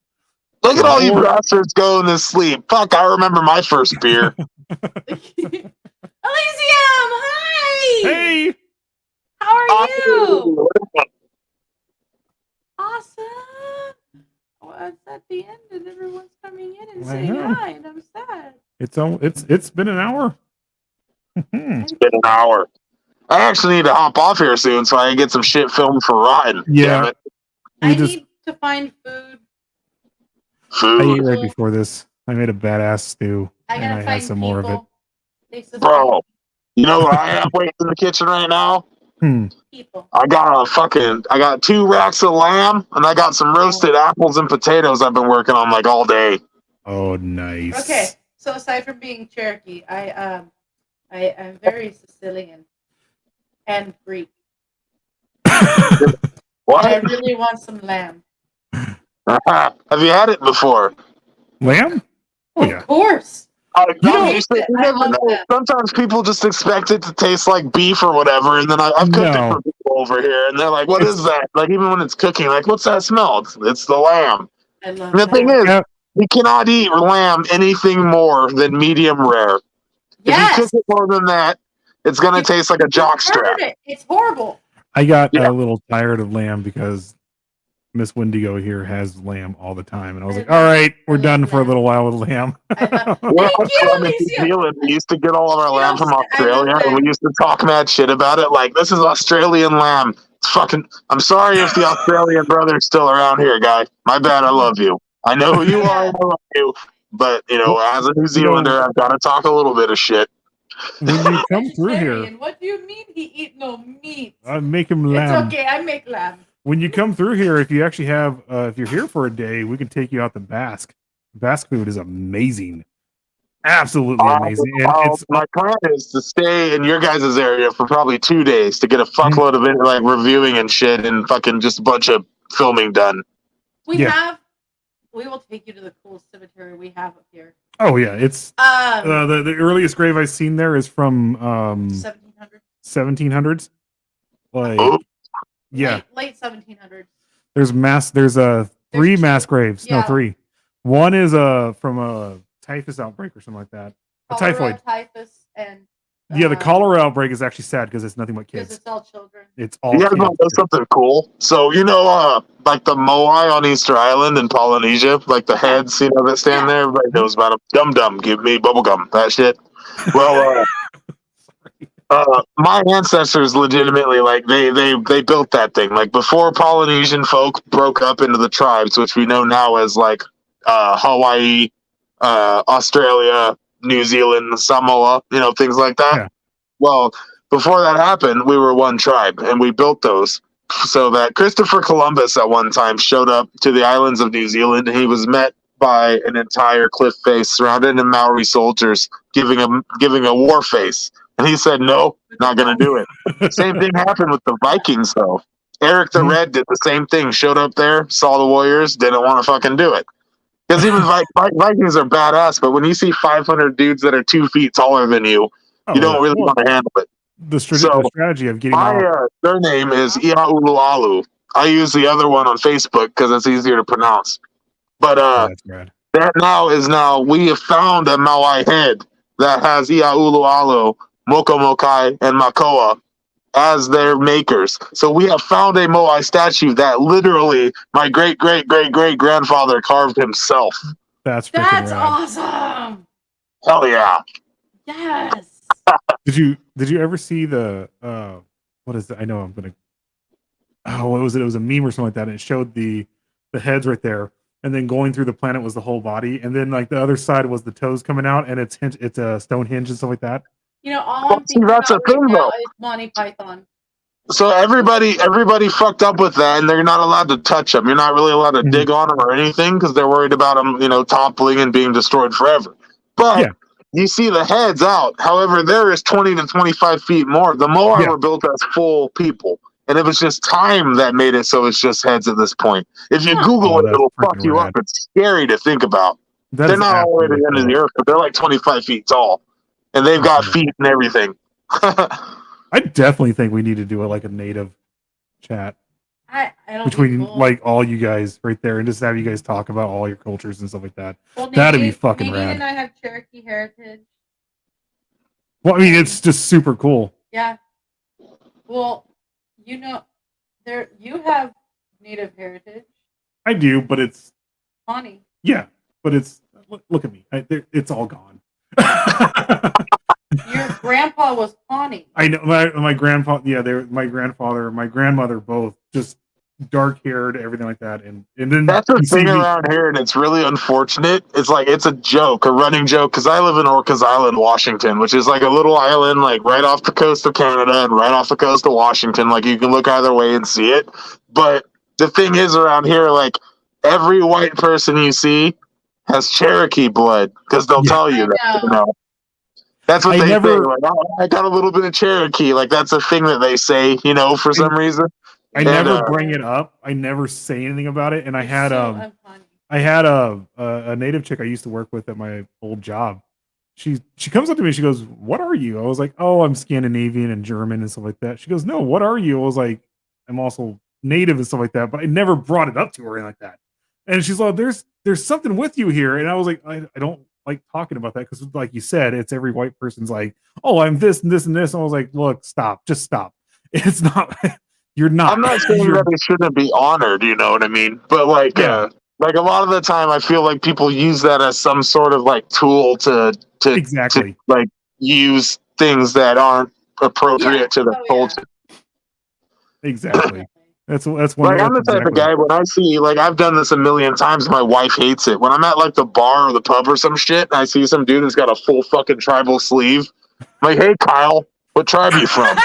Look at all you bastards going to sleep. Fuck, I remember my first beer.
Elysium! Hi!
Hey!
How are you? Awesome! Well, it's at the end and everyone's coming in and saying hi, and I'm sad.
It's been an hour.
It's been an hour. I actually need to hop off here soon so I can get some shit filmed for Rotten.
Yeah.
Damn it.
I need to find food.
I ate right before this. I made a badass stew, and I had some more of it.
Bro, you know what I have waiting in the kitchen right now?
People.
I got 2 racks of lamb, and I got some roasted apples and potatoes I've been working on like all day.
Oh, nice.
Okay, so aside from being Cherokee, I am very Sicilian and Greek.
What?
And I really want some lamb.
Have you had it before?
Lamb? Oh, yeah.
Of course.
You never know. Sometimes people just expect it to taste like beef or whatever, and then I've cooked it for people over here, and they're like, "What is that?" Like even when it's cooking, like, "What's that smell?" It's the lamb.
I love
and the thing is, you cannot eat lamb anything more than medium rare.
Yes.
If you cook it more than that, it's gonna taste like a jock strap.
It's horrible.
I got a little tired of lamb because Miss Wendigo here has lamb all the time, and I was like, all right, we're done for a little while with lamb.
We're from New Zealand. We used to get all of our lamb from Australia, and we used to talk mad shit about it. Like, this is Australian lamb. It's fucking. I'm sorry if the Australian brother's still around here, guy. My bad. I love you. I know who you are. I love you. But as a New Zealander, I've got to talk a little bit of shit.
When you come through here,
what do you mean he eat no meat?
I make him lamb.
It's okay. I make lamb.
When you come through here, if you actually have, if you're here for a day, we can take you out to Basque. Basque food is amazing, absolutely amazing. And
my plan is to stay in your guys' area for probably 2 days to get a fuckload of it, like reviewing and shit, and fucking just a bunch of filming done.
We will take you to the coolest cemetery we have up here.
Oh yeah, it's the earliest grave I've seen there is from 1700s. Like, yeah,
late 1700s.
There's three mass graves. Yeah. No, 3. One is from a typhus outbreak or something like that. Typhoid.
Typhus and
the cholera outbreak is actually sad because it's nothing but kids.
Because it's all children.
It's all.
You guys know something cool? So like the moai on Easter Island in Polynesia, like the heads, that stand there. Everybody knows about them. Dum dum, give me bubble gum. That shit. Well, my ancestors legitimately, like they built that thing. Like before Polynesian folk broke up into the tribes, which we know now as like Hawaii, Australia, New Zealand, Samoa, things like that. Yeah. Well, before that happened, we were one tribe, and we built those so that Christopher Columbus at one time showed up to the islands of New Zealand, and he was met by an entire cliff face surrounded in Maori soldiers giving a war face. And he said, no, not going to do it. Same thing happened with the Vikings, though. Eric the Red did the same thing, showed up there, saw the warriors, didn't want to fucking do it. Because even Vikings are badass, but when you see 500 dudes that are 2 feet taller than you, you don't really want to handle it.
The strategy of getting
their name is Iaulualu. I use the other one on Facebook because it's easier to pronounce. But we have found a Maui head that has Iaulualu, Mokomokai, and Makoa as their makers. So we have found a Moai statue that literally my great-great-great-great-grandfather carved himself.
That's
awesome.
Hell yeah.
Yes.
Did you ever see the what is it? I know I'm gonna what was it? It was a meme or something like that, and it showed the heads right there, and then going through the planet was the whole body, and then like the other side was the toes coming out, and it's a Stonehenge and stuff like that.
All I'm thinking about right now is Monty Python.
So everybody fucked up with that, and they're not allowed to touch them. You're not really allowed to dig on them or anything because they're worried about them, toppling and being destroyed forever. But you see the heads out. However, there is 20 to 25 feet more. The Moai were built as full people, and it was just time that made it so it's just heads at this point. If you Google it, it'll fuck you up. It's scary to think about. They're not all the way to the end of the earth, but they're like 25 feet tall, and they've got feet and everything.
I definitely think we need to do a native chat between like all you guys right there, and just have you guys talk about all your cultures and stuff like that.
Well,
that'd be fucking rad.
And I have Cherokee heritage.
Well, I mean, it's just super cool.
Yeah. Well, you have Native heritage.
I do, but it's
Pawnee.
Yeah, but it's look at me. It's all gone.
Your grandpa was Pawnee.
I know my grandpa. Yeah, my grandfather, my grandmother, both just dark haired, everything like that. And then
that's the thing around here, and it's really unfortunate. It's like it's a joke, a running joke, because I live in Orcas Island, Washington, which is like a little island, like right off the coast of Canada and right off the coast of Washington. Like you can look either way and see it. But the thing is, around here, like every white person you see has Cherokee blood because they'll tell you that. That's what they say. Like, I got a little bit of Cherokee. Like that's a thing that they say, for some reason.
I never bring it up. I never say anything about it. And I had a native chick I used to work with at my old job. She comes up to me and she goes, "What are you?" I was like, "Oh, I'm Scandinavian and German and stuff like that." She goes, "No, what are you?" I was like, "I'm also native and stuff like that." But I never brought it up to her or anything like that. And she's like, "There's something with you here." And I was like, I don't like talking about that because, like you said, it's every white person's like, "Oh, I'm this and this and this." And I was like, "Look, stop, just stop. It's not." You're not.
I'm not saying that it shouldn't be honored, you know what I mean? But like a lot of the time, I feel like people use that as some sort of like tool to like use things that aren't appropriate to the culture.
Exactly. That's one.
Like I'm the type of guy when I see like I've done this a million times. My wife hates it when I'm at like the bar or the pub or some shit. And I see some dude that's got a full fucking tribal sleeve. I'm like, hey Kyle, what tribe are you from?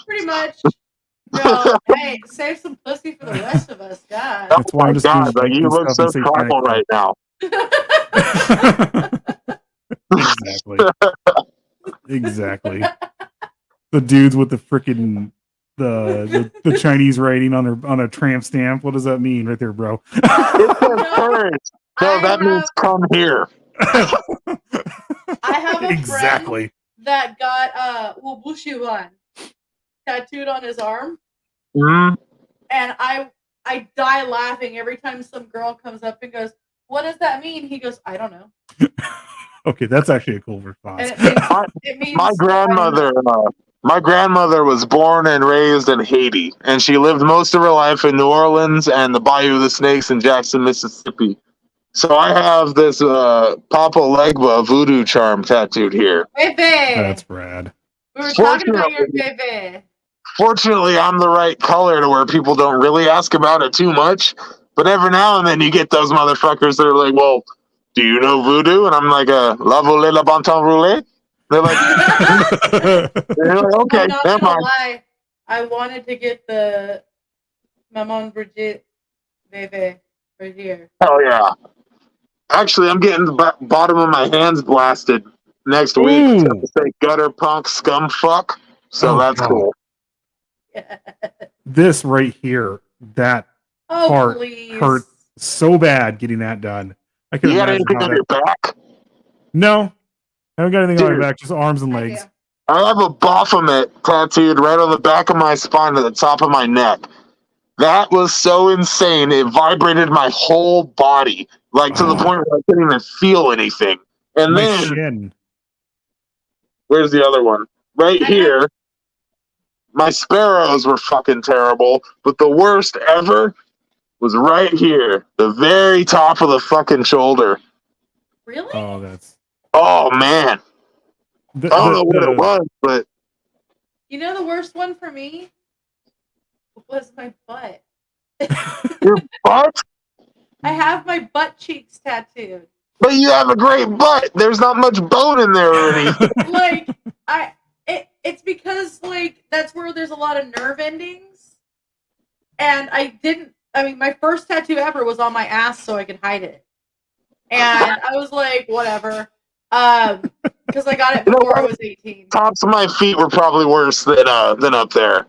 Pretty much. No, hey, save some pussy for the rest of us, God.
That's why I'm just
God, like you look so tribal right now.
Exactly. The dudes with the freaking the Chinese writing on a tramp stamp. What does that mean, right there, bro?
It says courage. No, that means come here.
I have a
Exactly.
friend that got Wubushiwan tattooed on his arm,
and
I die laughing every time some girl comes up and goes, "What does that mean?" He goes, "I don't know."
Okay, that's actually a cool response.
It means
my grandmother was born and raised in Haiti, and she lived most of her life in New Orleans and the Bayou of the Snakes in Jackson, Mississippi. So I have this Papa Legba voodoo charm tattooed here.
Bebe.
That's rad.
We were talking about your bebe.
Fortunately, I'm the right color to where people don't really ask about it too much. But every now and then you get those motherfuckers that are like, well, do you know voodoo? And I'm like, la volée la bon temps roulé? They're like, okay,
I'm not
never
gonna
mind.
lie. I wanted to get the Maman Brigitte bebe right here.
Oh, yeah. Actually, I'm getting the bottom of my hands blasted next week. So to say gutter punk scum fuck. So that's cool.
This right here, that part hurt so bad getting that done. I couldn't
You got
imagine
anything on your back?
No. I haven't got anything on my back, just arms and legs.
I have a Baphomet tattooed right on the back of my spine at the top of my neck. That was so insane. It vibrated my whole body, like to the point where I couldn't even feel anything. And
my
then,
shin.
Where's the other one? Right here. My sparrows were fucking terrible, but the worst ever was right here, the very top of the fucking shoulder.
Really?
Oh, that's.
Oh man. I don't know what it was, but
You know the worst one for me was my butt.
your butt?
I have my butt cheeks tattooed.
But you have a great butt. There's not much bone in there or anything.
Like it's because like that's where there's a lot of nerve endings. And my first tattoo ever was on my ass so I could hide it. And I was like, whatever. Because I got it before I was 18.
Tops of my feet were probably worse than up there.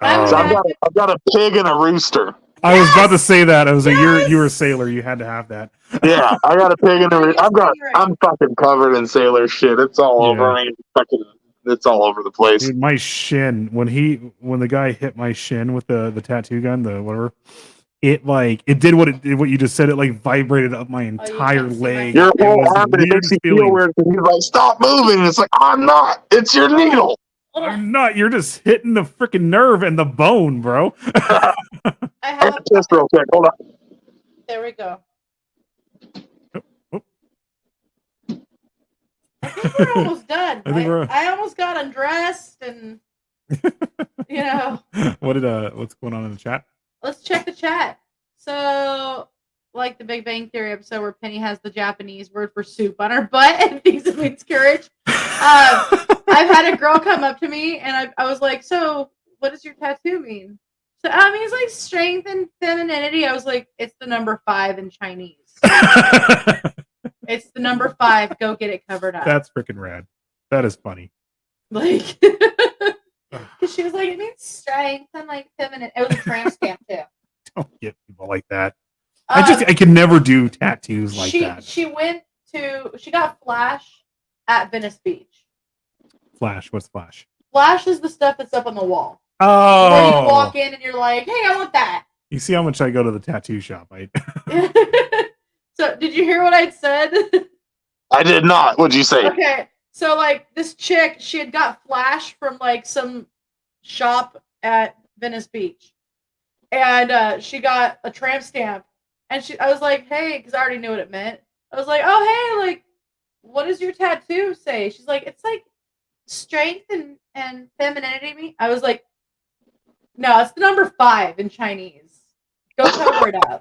So I've got a pig and a rooster.
I was about to say that. I was like, you were a sailor. You had to have that.
Yeah, I got a pig and a rooster. I'm fucking covered in sailor shit. It's all over me. It's all over the place.
Dude, my shin, when the guy hit my shin with the tattoo gun, the whatever, it did what you just said. It like vibrated up my entire leg.
Your whole arm, and it makes you feel weird because he's like, stop moving. And it's like, I'm not. It's your needle.
I'm not. You're just hitting the freaking nerve and the bone, bro.
I have
just real quick. Hold on.
There we go. I think we're almost done. I almost got undressed and
what's going on in the chat?
Let's check the chat. So, like the Big Bang Theory episode where Penny has the Japanese word for soup on her butt and thinks it means courage. I've had a girl come up to me and I was like, so what does your tattoo mean? So it means like strength and femininity. I was like, it's the number 5 in Chinese. It's the number 5. Go get it covered up.
That's freaking rad. That is funny.
Like, because she was like, it means strength and like feminine. It was a tramp stamp too.
Don't get people like that. I can never do tattoos like that.
She got Flash at Venice Beach.
Flash? What's Flash?
Flash is the stuff that's up on the wall.
Oh.
Where you walk in and you're like, hey, I want that.
You see how much I go to the tattoo shop.
So, did you hear what I said?
I did not. What'd you say?
Okay. So like this chick, she had got Flash from like some shop at Venice Beach, and she got a tramp stamp, and I was like, hey, because I already knew what it meant. I was like, oh hey, like, what does your tattoo say? She's like, it's like strength and femininity. I was like, no, it's the number 5 in Chinese. Go cover it up.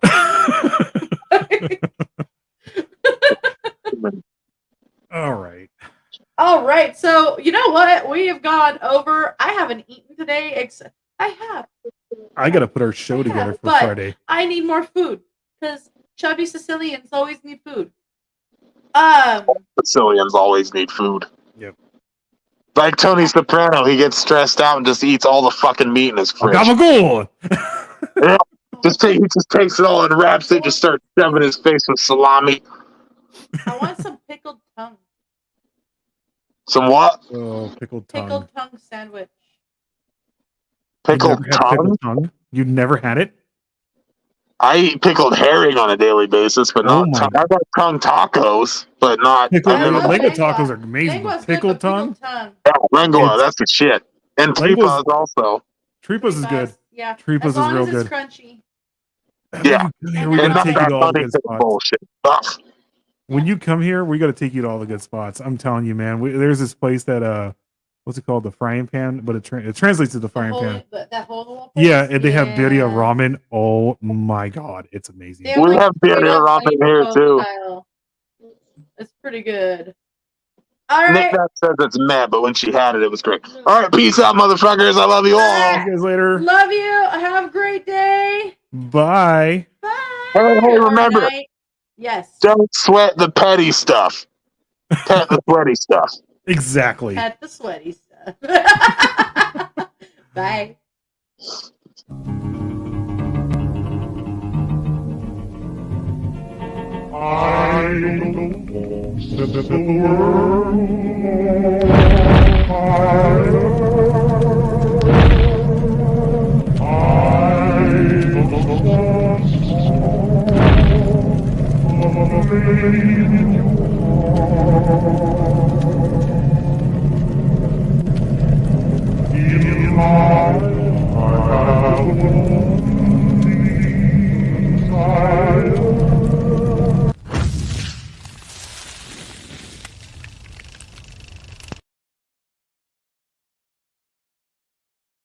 All right.
All right. So, you know what? We have gone over. I haven't eaten today. Except I have.
I got to put our show together for Friday.
I need more food because chubby Sicilians always need food.
Sicilians always need food.
Yep.
Like Tony Soprano, he gets stressed out and just eats all the fucking meat in his fridge.
Gabagool!
Yeah, he just takes it all and wraps it, just starts shoving his face with salami.
I want some pickled tongue.
Some what?
Oh, pickled tongue.
Pickled tongue sandwich.
Pickled
tongue? You've never had it?
I eat pickled herring on a daily basis, but not tongue. I got tongue tacos, but not.
Lengua tacos are amazing. Pickled tongue?
Yeah, lengua, that's the shit. And tripas also.
Tripas is good.
Yeah.
Tripas is real good.
It's crunchy.
Yeah.
We're going to take you to all the good spots.
Bullshit.
When you come here, we got to take you to all the good spots. I'm telling you, man. There's this place that what's it called? The Frying Pan, but it translates to the Frying Pan.
That whole
yeah, and they have birria ramen. Oh my god, it's amazing.
We have birria ramen here too.
Style. It's pretty good. All right.
Nick says it's meh, but when she had it, it was great. All right, peace out, motherfuckers. I love you all.
See you guys later.
Love you. Have a great day.
Bye.
Bye.
Hey, remember.
Yes.
Don't sweat the petty stuff. Pet the sweaty stuff.
Exactly.
Pet the sweaty stuff. Bye.
I don't know, set the world fire. I don't know in my heart.